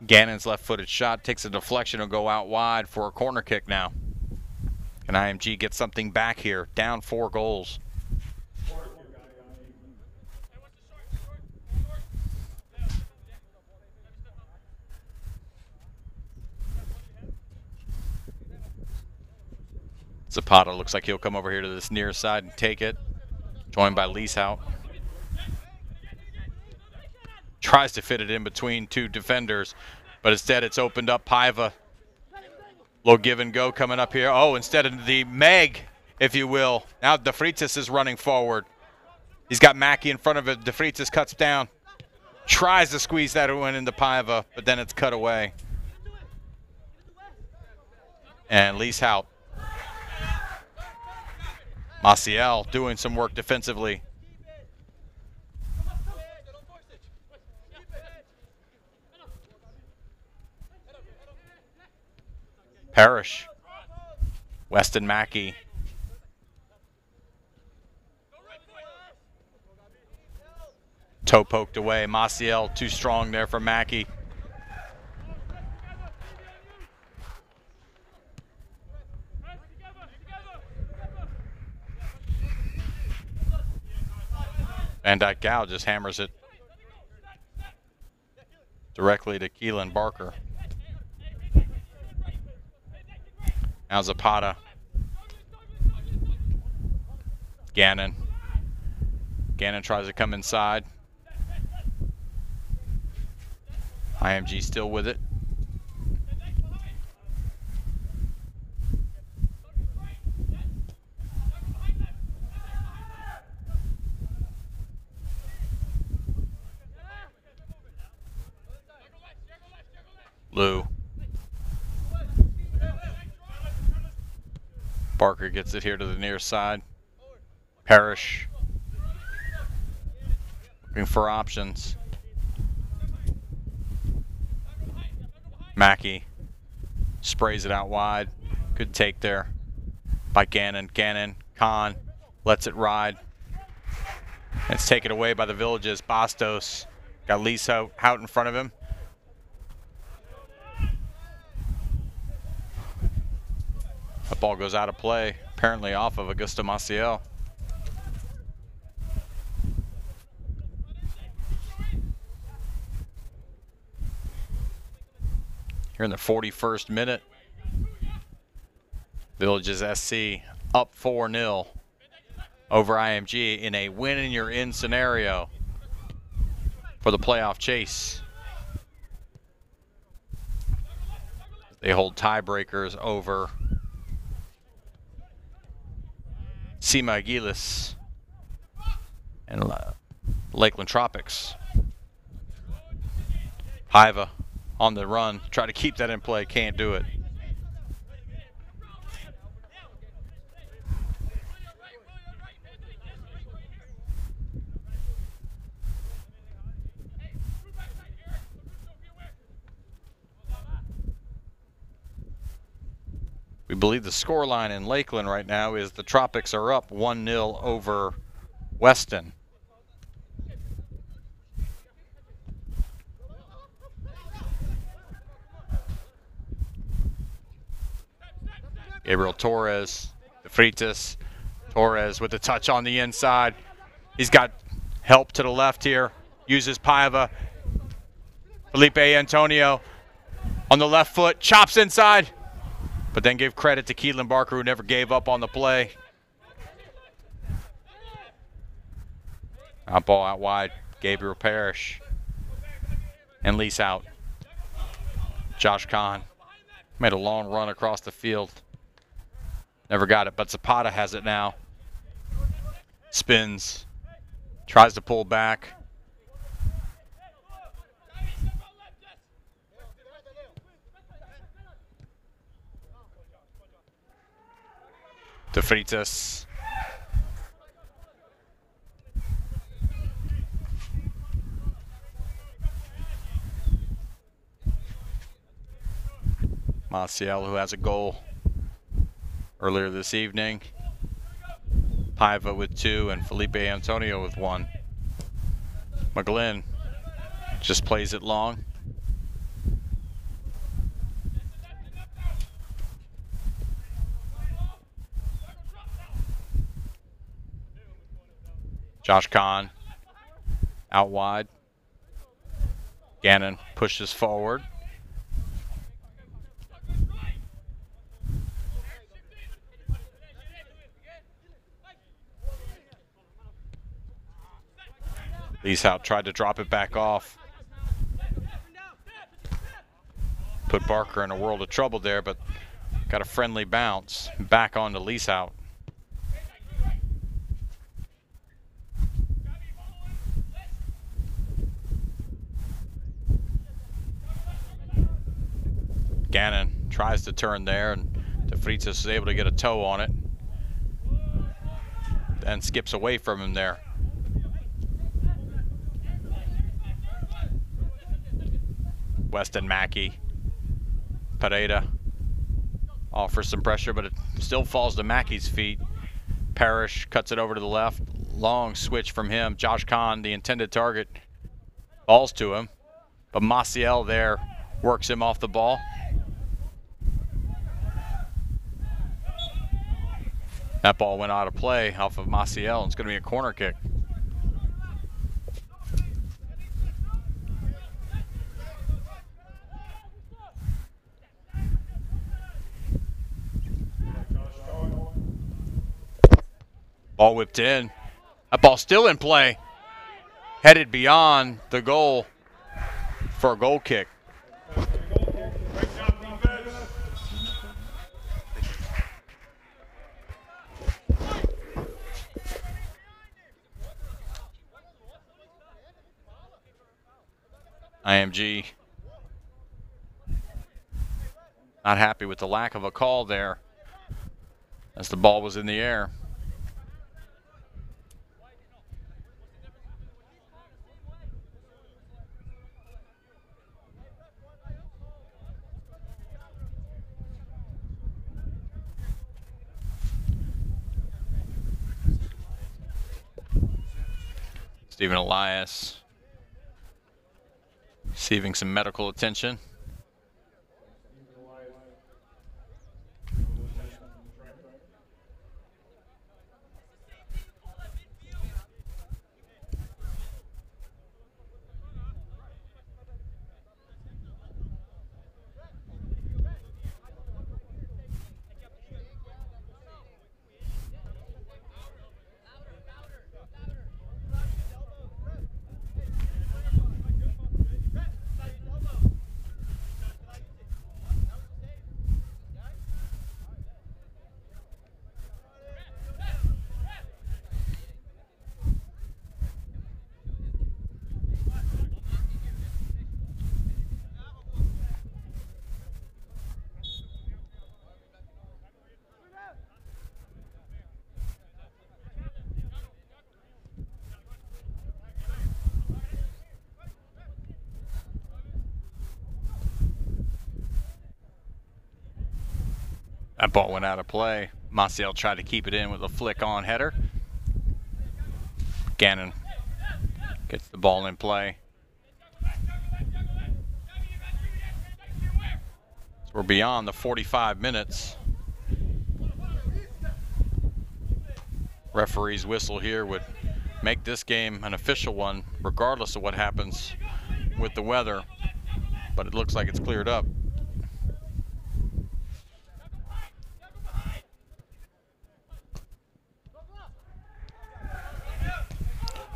Gannon's left-footed shot takes a deflection and go out wide for a corner kick now. Can IMG get something back here? Down 4 goals. Zapata looks like he'll come over here to this near side and take it. Joined by Leeshout. Tries to fit it in between 2 defenders, but instead it's opened up. Paiva. Low give and go coming up here. Oh, instead of the Meg, if you will. Now De Freitas is running forward. He's got Mackey in front of it. De Freitas cuts down. Tries to squeeze that one into Paiva, but then it's cut away. And Leeshout. Maciel doing some work defensively. Parrish. Weston Mackey. Toe poked away. Maciel too strong there for Mackey. Van Dyke Gow just hammers it directly to Keelan Barker. Now Zapata. Gannon. Gannon tries to come inside. IMG still with it. Lou. Barker gets it here to the near side. Parrish. Looking for options. Mackey sprays it out wide. Good take there by Gannon. Gannon, Khan lets it ride. It's taken away by the Villages. Bastos got Lisa out in front of him. The ball goes out of play, apparently off of Augusto Maciel. Here in the 41st minute, Villages SC up 4-0 over IMG in a win and you're in scenario for the playoff chase. They hold tiebreakers over Sima Aguilas and Lakeland Tropics. Paiva on the run, try to keep that in play, can't do it. We believe the scoreline in Lakeland right now is the Tropics are up 1-0 over Weston. Gabriel Torres, De Freitas. Torres with the touch on the inside. He's got help to the left here. Uses Paiva. Felipe Antonio on the left foot, chops inside, but then give credit to Keelan Barker, who never gave up on the play. Out ball out wide, Gabriel Parrish. And Lease out. Josh Kahn made a long run across the field. Never got it, but Zapata has it now. Spins, tries to pull back. De Freitas. Maciel, who has a goal earlier this evening. Paiva with 2 and Felipe Antonio with 1. McGlynn just plays it long. Josh Kahn out wide. Gannon pushes forward. Leaseout tried to drop it back off. Put Barker in a world of trouble there, but got a friendly bounce. Back on to Leaseout. Gannon tries to turn there, and De Freitas is able to get a toe on it. Then skips away from him there. Weston Mackey. Pereira offers some pressure, but it still falls to Mackey's feet. Parrish cuts it over to the left. Long switch from him. Josh Kahn, the intended target, falls to him, but Maciel there works him off the ball. That ball went out of play off of Maciel, and it's going to be a corner kick. Ball whipped in. That ball still in play. Headed beyond the goal for a goal kick. IMG not happy with the lack of a call there as the ball was in the air. Stephen Elias receiving some medical attention. That ball went out of play. Maciel tried to keep it in with a flick on header. Gannon gets the ball in play. So we're beyond the 45 minutes. Referee's whistle here would make this game an official one, regardless of what happens with the weather. But it looks like it's cleared up.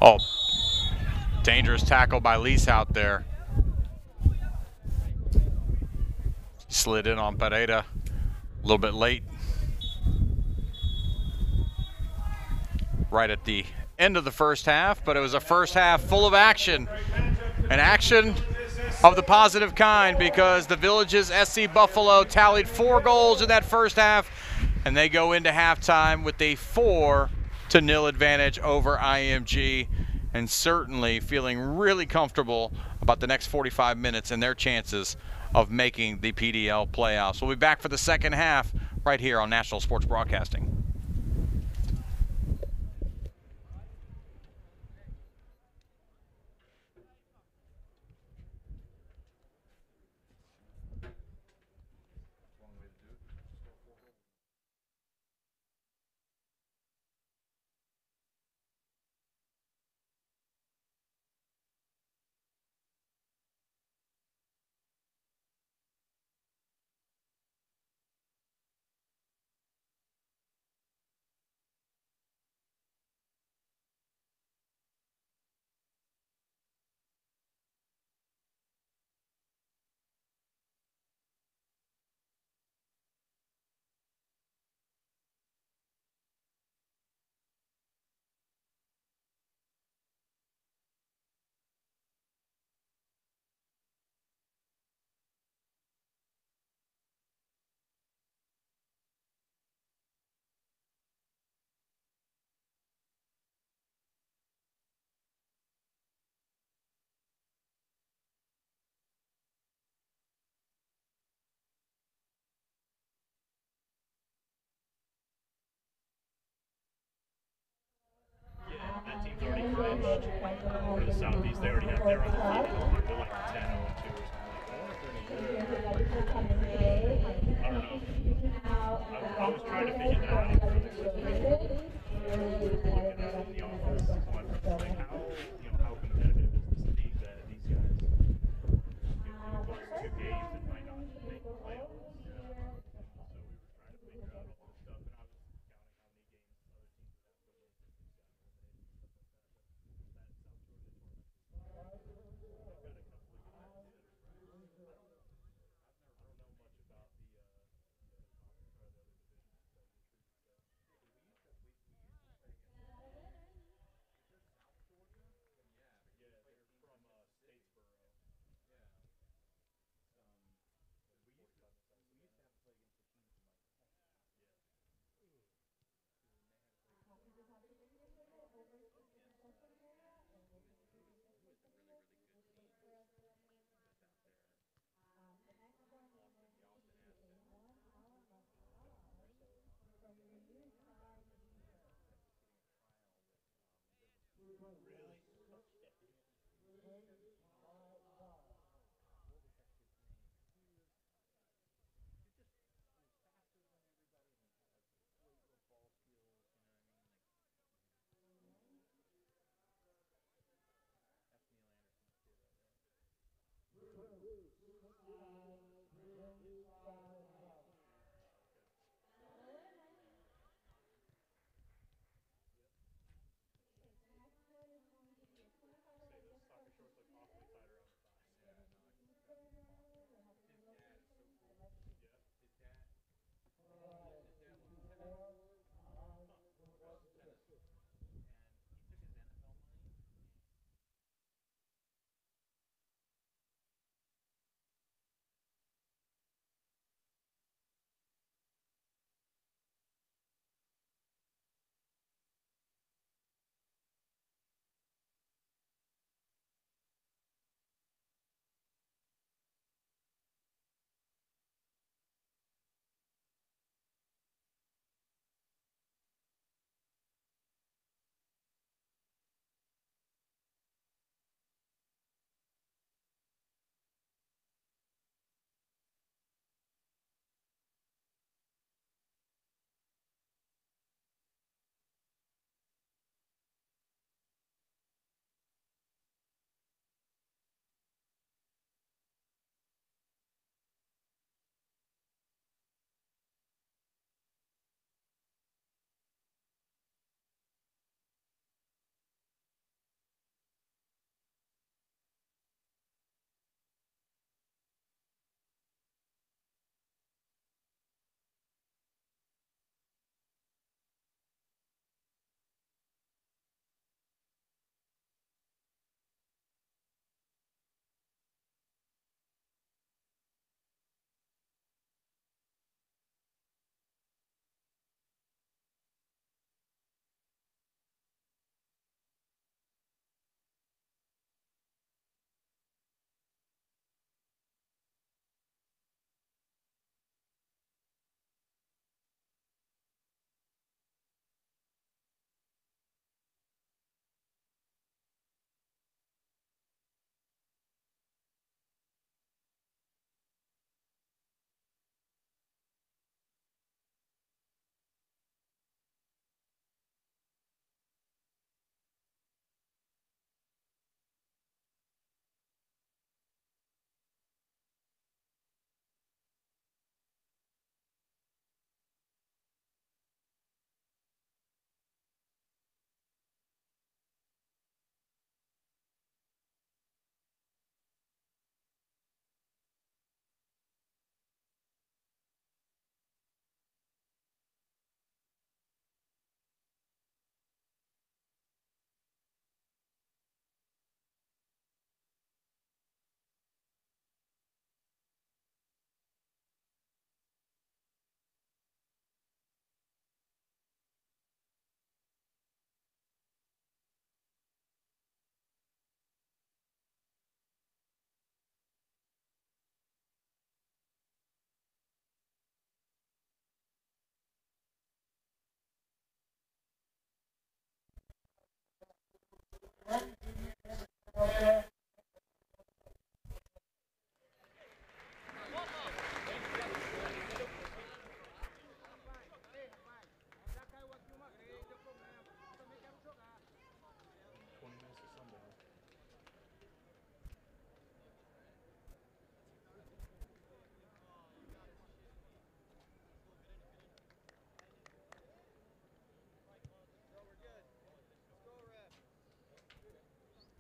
Oh, dangerous tackle by Lease out there. Slid in on Pereira a little bit late. Right at the end of the first half, but it was a first half full of action. An action of the positive kind, because the Village's SC Buffalo tallied 4 goals in that first half, and they go into halftime with a 4-0 advantage over IMG, and certainly feeling really comfortable about the next 45 minutes and their chances of making the PDL playoffs. We'll be back for the second half right here on National Sports Broadcasting. That team's already clinched. Over the Southeast, they already have their undefeated. They're like 10-0-2 or something like that. I don't know. I was trying to figure that out for the Clippers. Looking at in the office, like how competitive is this league that these guys close 2 games and might not make the playoffs. So we were trying to figure out all this stuff, and I was counting how many games other teams would have to win.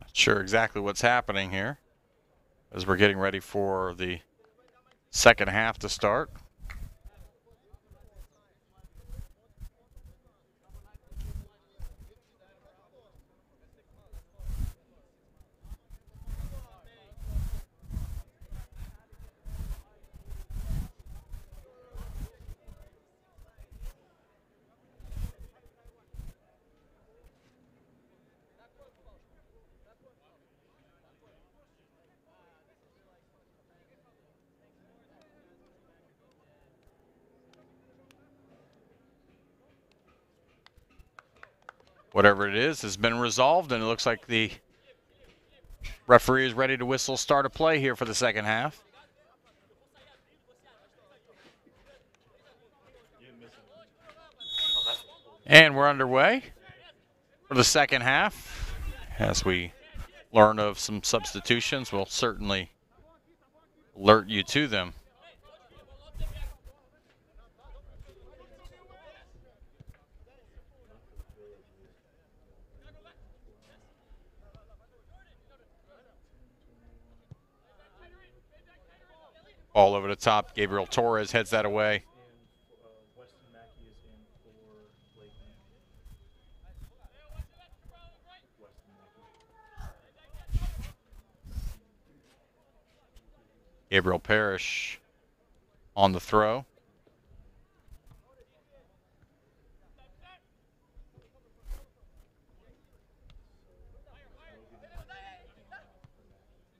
Not sure exactly what's happening here as we're getting ready for the second half to start. Whatever it is has been resolved, and it looks like the referee is ready to whistle start a play here for the second half. And we're underway for the second half. As we learn of some substitutions, we'll certainly alert you to them. Ball over the top. Gabriel Torres heads that away. Gabriel Parrish on the throw.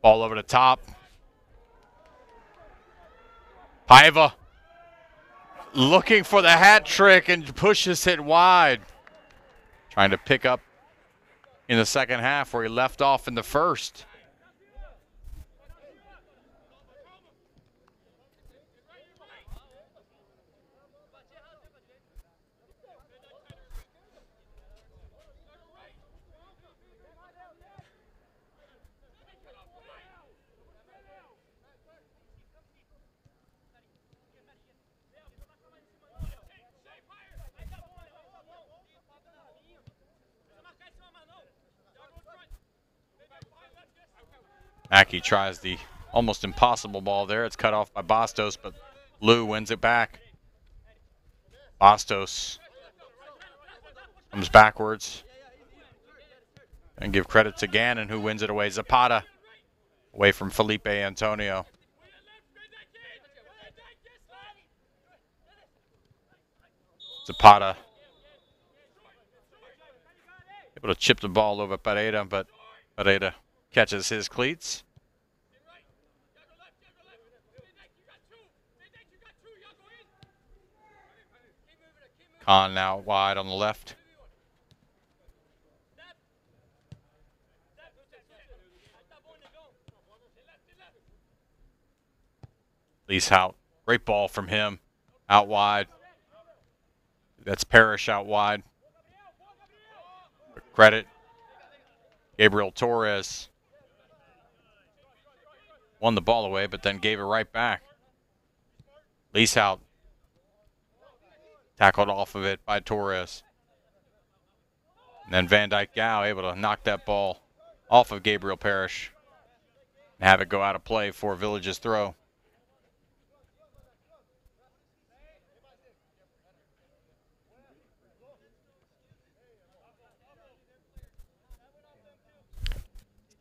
Ball over the top. Paiva looking for the hat trick and pushes it wide. Trying to pick up in the second half where he left off in the first. Mackey tries the almost impossible ball there. It's cut off by Bastos, but Lou wins it back. Bastos comes backwards. And give credit to Gannon, who wins it away. Zapata away from Felipe Antonio. Zapata able to chip the ball over Pereira, but Pereira catches his cleats. Khan now wide on the left. Lease out. Great ball from him. Out wide. That's Parrish out wide. Credit. Gabriel Torres won the ball away, but then gave it right back. Lease out. Tackled off of it by Torres. And then Van Dyke Gow able to knock that ball off of Gabriel Parrish and have it go out of play for Village's throw.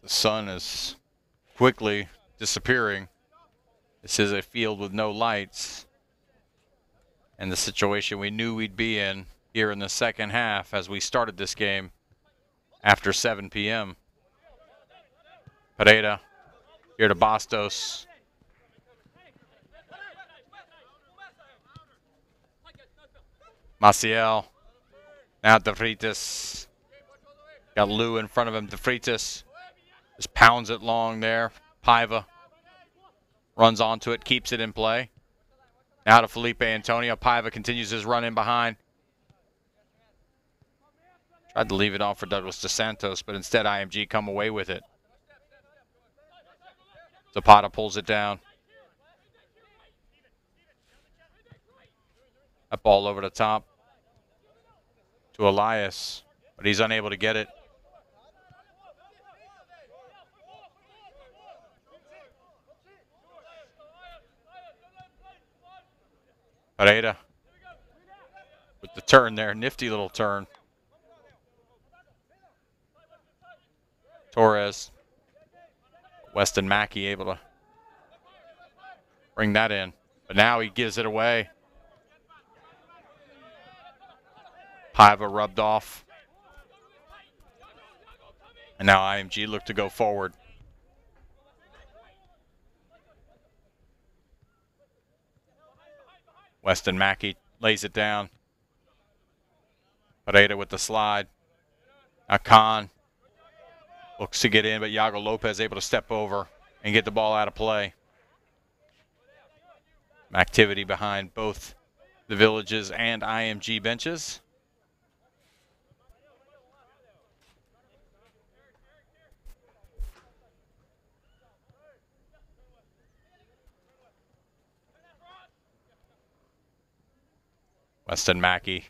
The sun is quickly disappearing. This is a field with no lights. And the situation we knew we'd be in here in the second half as we started this game after 7 p.m. Pereira here to Bastos. Maciel. Now De Freitas. Got Lou in front of him. De Freitas Just pounds it long there. Paiva runs onto it, keeps it in play. Now to Felipe Antonio. Paiva continues his run in behind. Tried to leave it off for Douglas DeSantos, but instead IMG come away with it. Zapata pulls it down. That ball over the top to Elias, but he's unable to get it. Pereira with the turn there, nifty little turn. Torres, Weston Mackey able to bring that in, but now he gives it away. Paiva rubbed off. And now IMG look to go forward. Weston Mackey lays it down. Pereira with the slide. Now Khan looks to get in, but Yago Lopez able to step over and get the ball out of play. Activity behind both the Villages and IMG benches. Weston Mackey.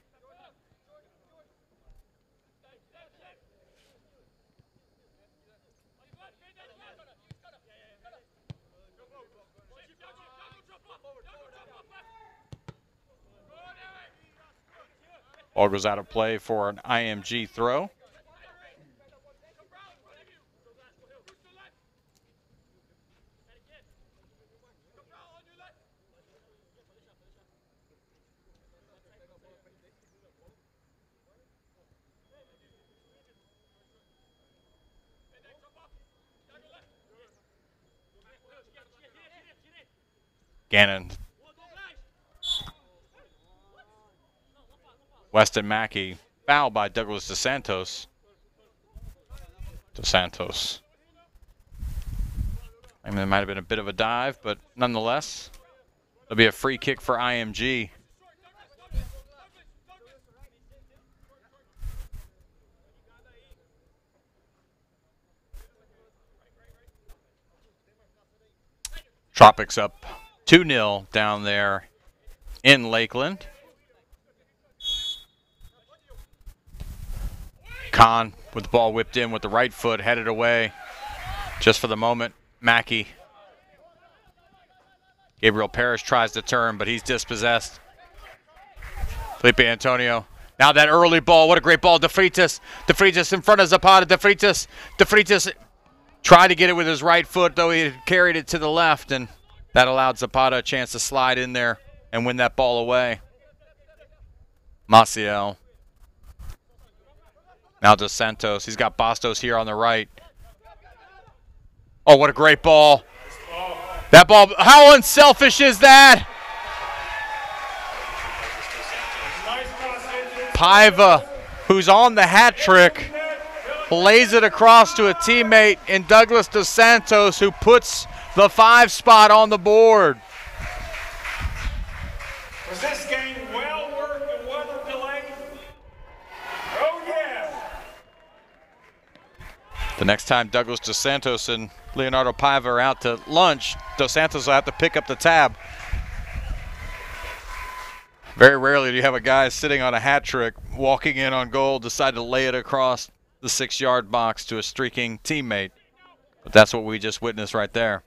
Ball goes out of play for an IMG throw. Gannon. Weston Mackey. Foul by Douglas DeSantos. DeSantos. I mean, there might have been a bit of a dive, but nonetheless, it'll be a free kick for IMG. Tropics up 2-0 down there in Lakeland. Khan with the ball whipped in with the right foot, headed away. Just for the moment, Mackey. Gabriel Parrish tries to turn, but he's dispossessed. Felipe Antonio. Now that early ball, what a great ball. De Freitas. De Freitas in front of Zapata. De Freitas. De Freitas tried to get it with his right foot, though he had carried it to the left, and that allowed Zapata a chance to slide in there and win that ball away. Maciel. Now Dos Santos. He's got Bastos here on the right. Oh, what a great ball. That ball, how unselfish is that? Paiva, who's on the hat trick, lays it across to a teammate in Douglas Dos Santos, who puts the 5 spot on the board. Was this game well worth the weather delay? Oh, yeah. The next time Douglas Dos Santos and Leonardo Paiva are out to lunch, Dos Santos will have to pick up the tab. Very rarely do you have a guy sitting on a hat trick, walking in on goal, decide to lay it across the 6-yard box to a streaking teammate. But that's what we just witnessed right there.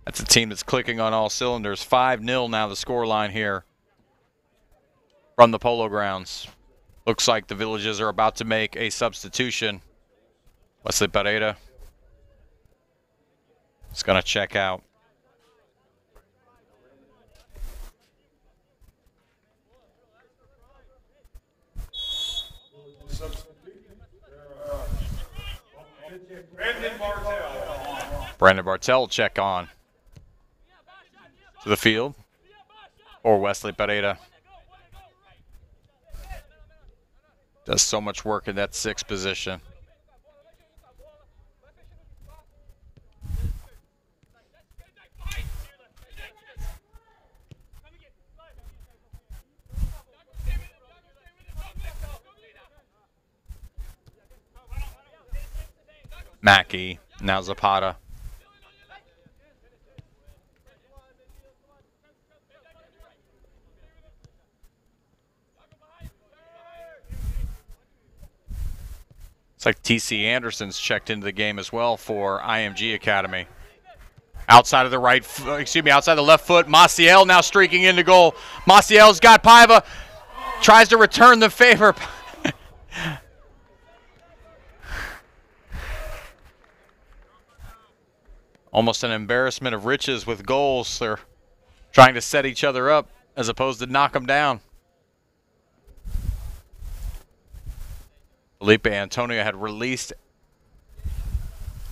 That's a team that's clicking on all cylinders. 5-0 now the scoreline here from the Polo Grounds. Looks like the Villages are about to make a substitution. Wesley Pereira is going to check out. Brandon Bartel check on to the field for Wesley Pereira. Does so much work in that 6th position. Mackey, now Zapata. It's like TC Anderson's checked into the game as well for IMG Academy. Outside of the outside the left foot. Maciel now streaking into goal. Maciel's got Paiva. Tries to return the favor. Almost an embarrassment of riches with goals. They're trying to set each other up as opposed to knock them down. Felipe Antonio had released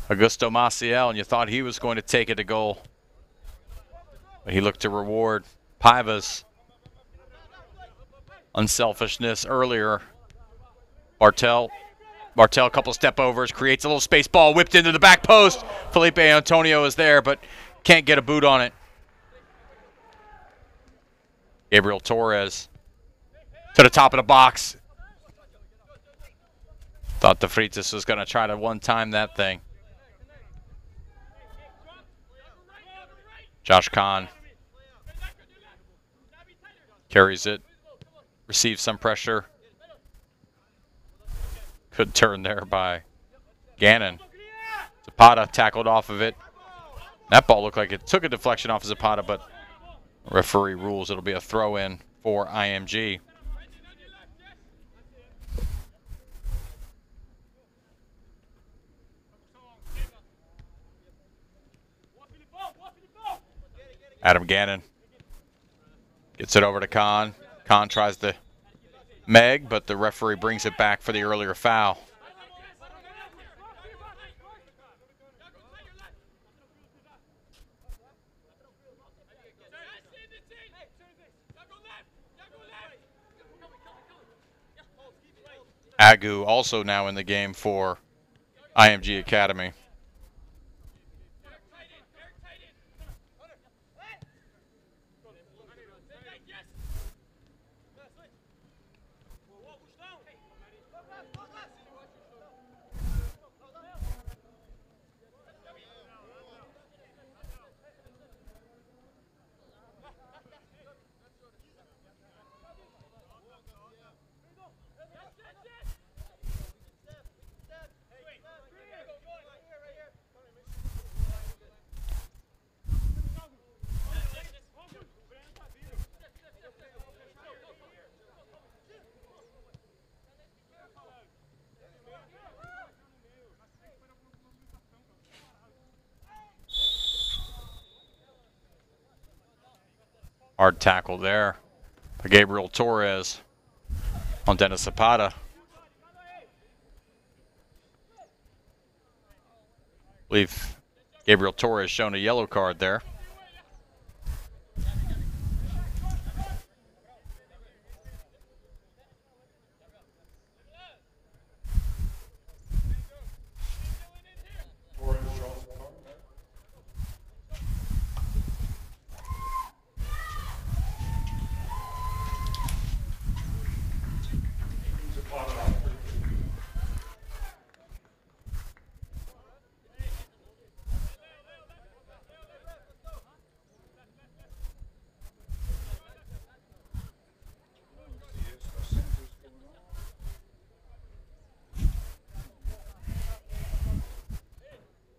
Augusto Maciel, and you thought he was going to take it to goal. But he looked to reward Paiva's unselfishness earlier. Bartel, a couple step overs, creates a little space ball, whipped into the back post. Felipe Antonio is there, but can't get a boot on it. Gabriel Torres to the top of the box. Thought the Freitas was going to try to one-time that thing. Josh Kahn carries it, receives some pressure. Good turn there by Gannon. Zapata tackled off of it. That ball looked like it took a deflection off of Zapata, but referee rules it'll be a throw-in for IMG. Adam Gannon gets it over to Kahn. Kahn tries to Meg, but the referee brings it back for the earlier foul. Agu also now in the game for IMG Academy. Hard tackle there by Gabriel Torres on Dennis Zapata. I believe Gabriel Torres shown a yellow card there.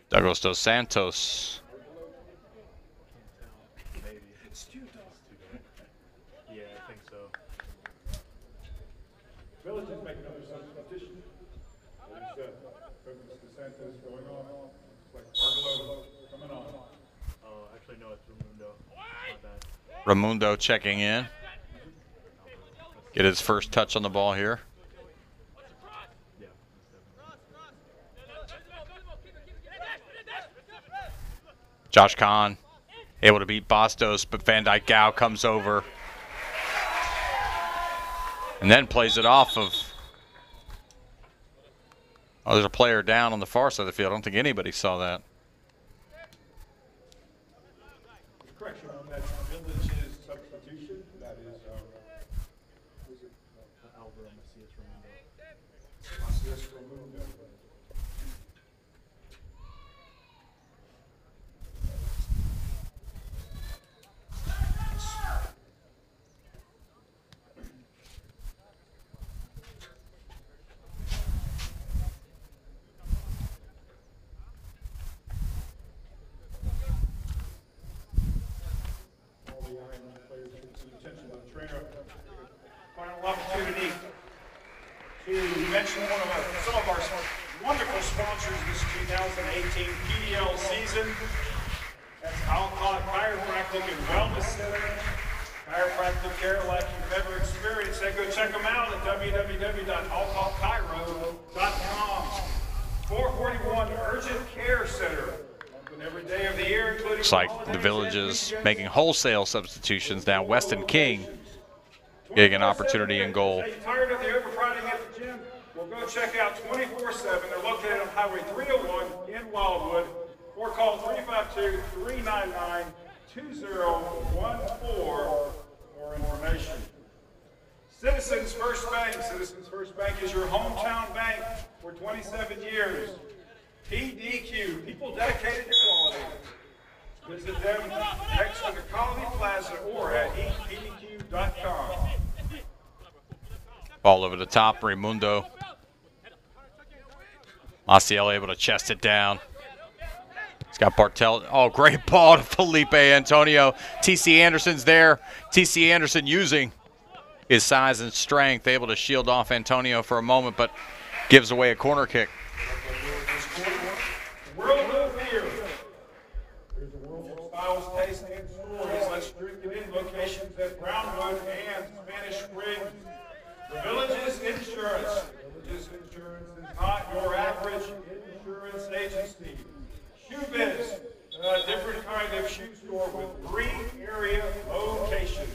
Douglas Dos Santos. Yeah, I think so. Village is making another substitution. There's Douglas Dos Santos going on. It's like Argolo coming on. Oh, actually, no, it's Raimundo. My bad. Raimundo checking in. Get his first touch on the ball here. Yeah. Josh Kahn able to beat Bastos, but Van Dyke Gao comes over and then plays it off of. Oh, there's a player down on the far side of the field. I don't think anybody saw that. Correction on that Village's substitution. That is, Alvaro Macias Raimundo. Macias Raimundo. to mention some of our wonderful sponsors this 2018 PDL season. That's Alcott Chiropractic and Wellness Center. Chiropractic care like you've never experienced. Go check them out at www.alcottchiro.com. 441 Urgent Care Center. Open every day of the year, including Looks like the Villages making wholesale substitutions now. Weston King getting an opportunity in goal. Are you tired of the overcrowding at the gym? Well, go check out 24/7. They're located on Highway 301 in Wildwood, or call 352-399-2014 for more information. Citizens First Bank. Citizens First Bank is your hometown bank for 27 years. PDQ, people dedicated to quality. Visit them next to the Colony Plaza or at eatpdq.com. Ball over the top, Raimundo. Maciel able to chest it down. He's got Bartel. Oh, great ball to Felipe Antonio. T.C. Anderson's there. T.C. Anderson using his size and strength, able to shield off Antonio for a moment, but gives away a corner kick. World of Beer. There's a world of styles, tastes, and stories. Let's drink it in. Locations at Brownwood and Spanish Springs. The Villages Insurance. Villages Insurance is not your average insurance agency. Shoe Biz, a different kind of shoe store with 3 area locations.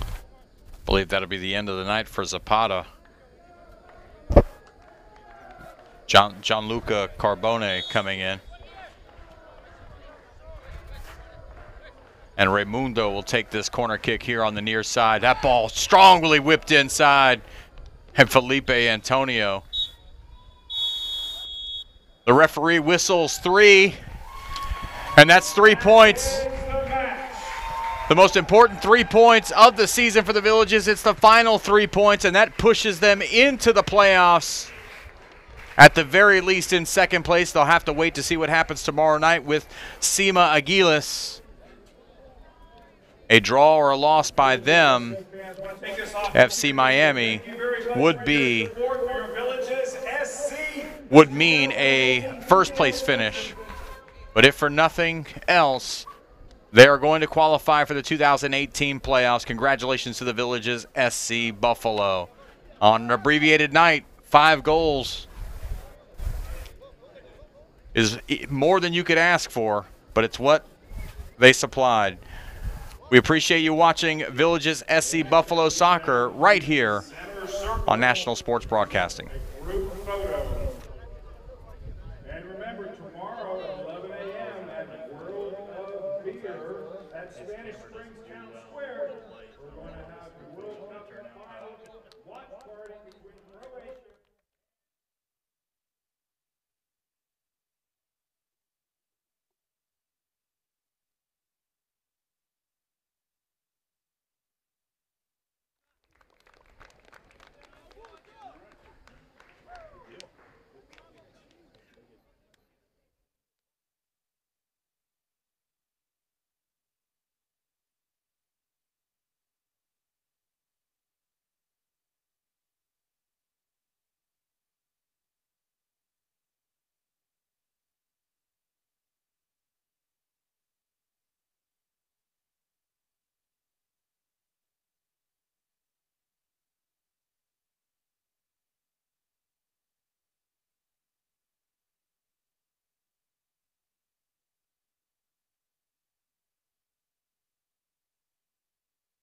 I believe that'll be the end of the night for Zapata. Gianluca Carbone coming in. And Raimundo will take this corner kick here on the near side. That ball strongly whipped inside. And Felipe Antonio. The referee whistles 3. And that's 3 points. The most important 3 points of the season for the Villages. It's the final 3 points, and that pushes them into the playoffs. At the very least in second place. They'll have to wait to see what happens tomorrow night with Sima Aguilas. A draw or a loss by them, FC Miami, would mean a first place finish. But if for nothing else, they are going to qualify for the 2018 playoffs. Congratulations to the Villages SC Buffalo. On an abbreviated night, 5 goals is more than you could ask for, but it's what they supplied. We appreciate you watching Villages SC Buffalo Soccer right here on National Sports Broadcasting.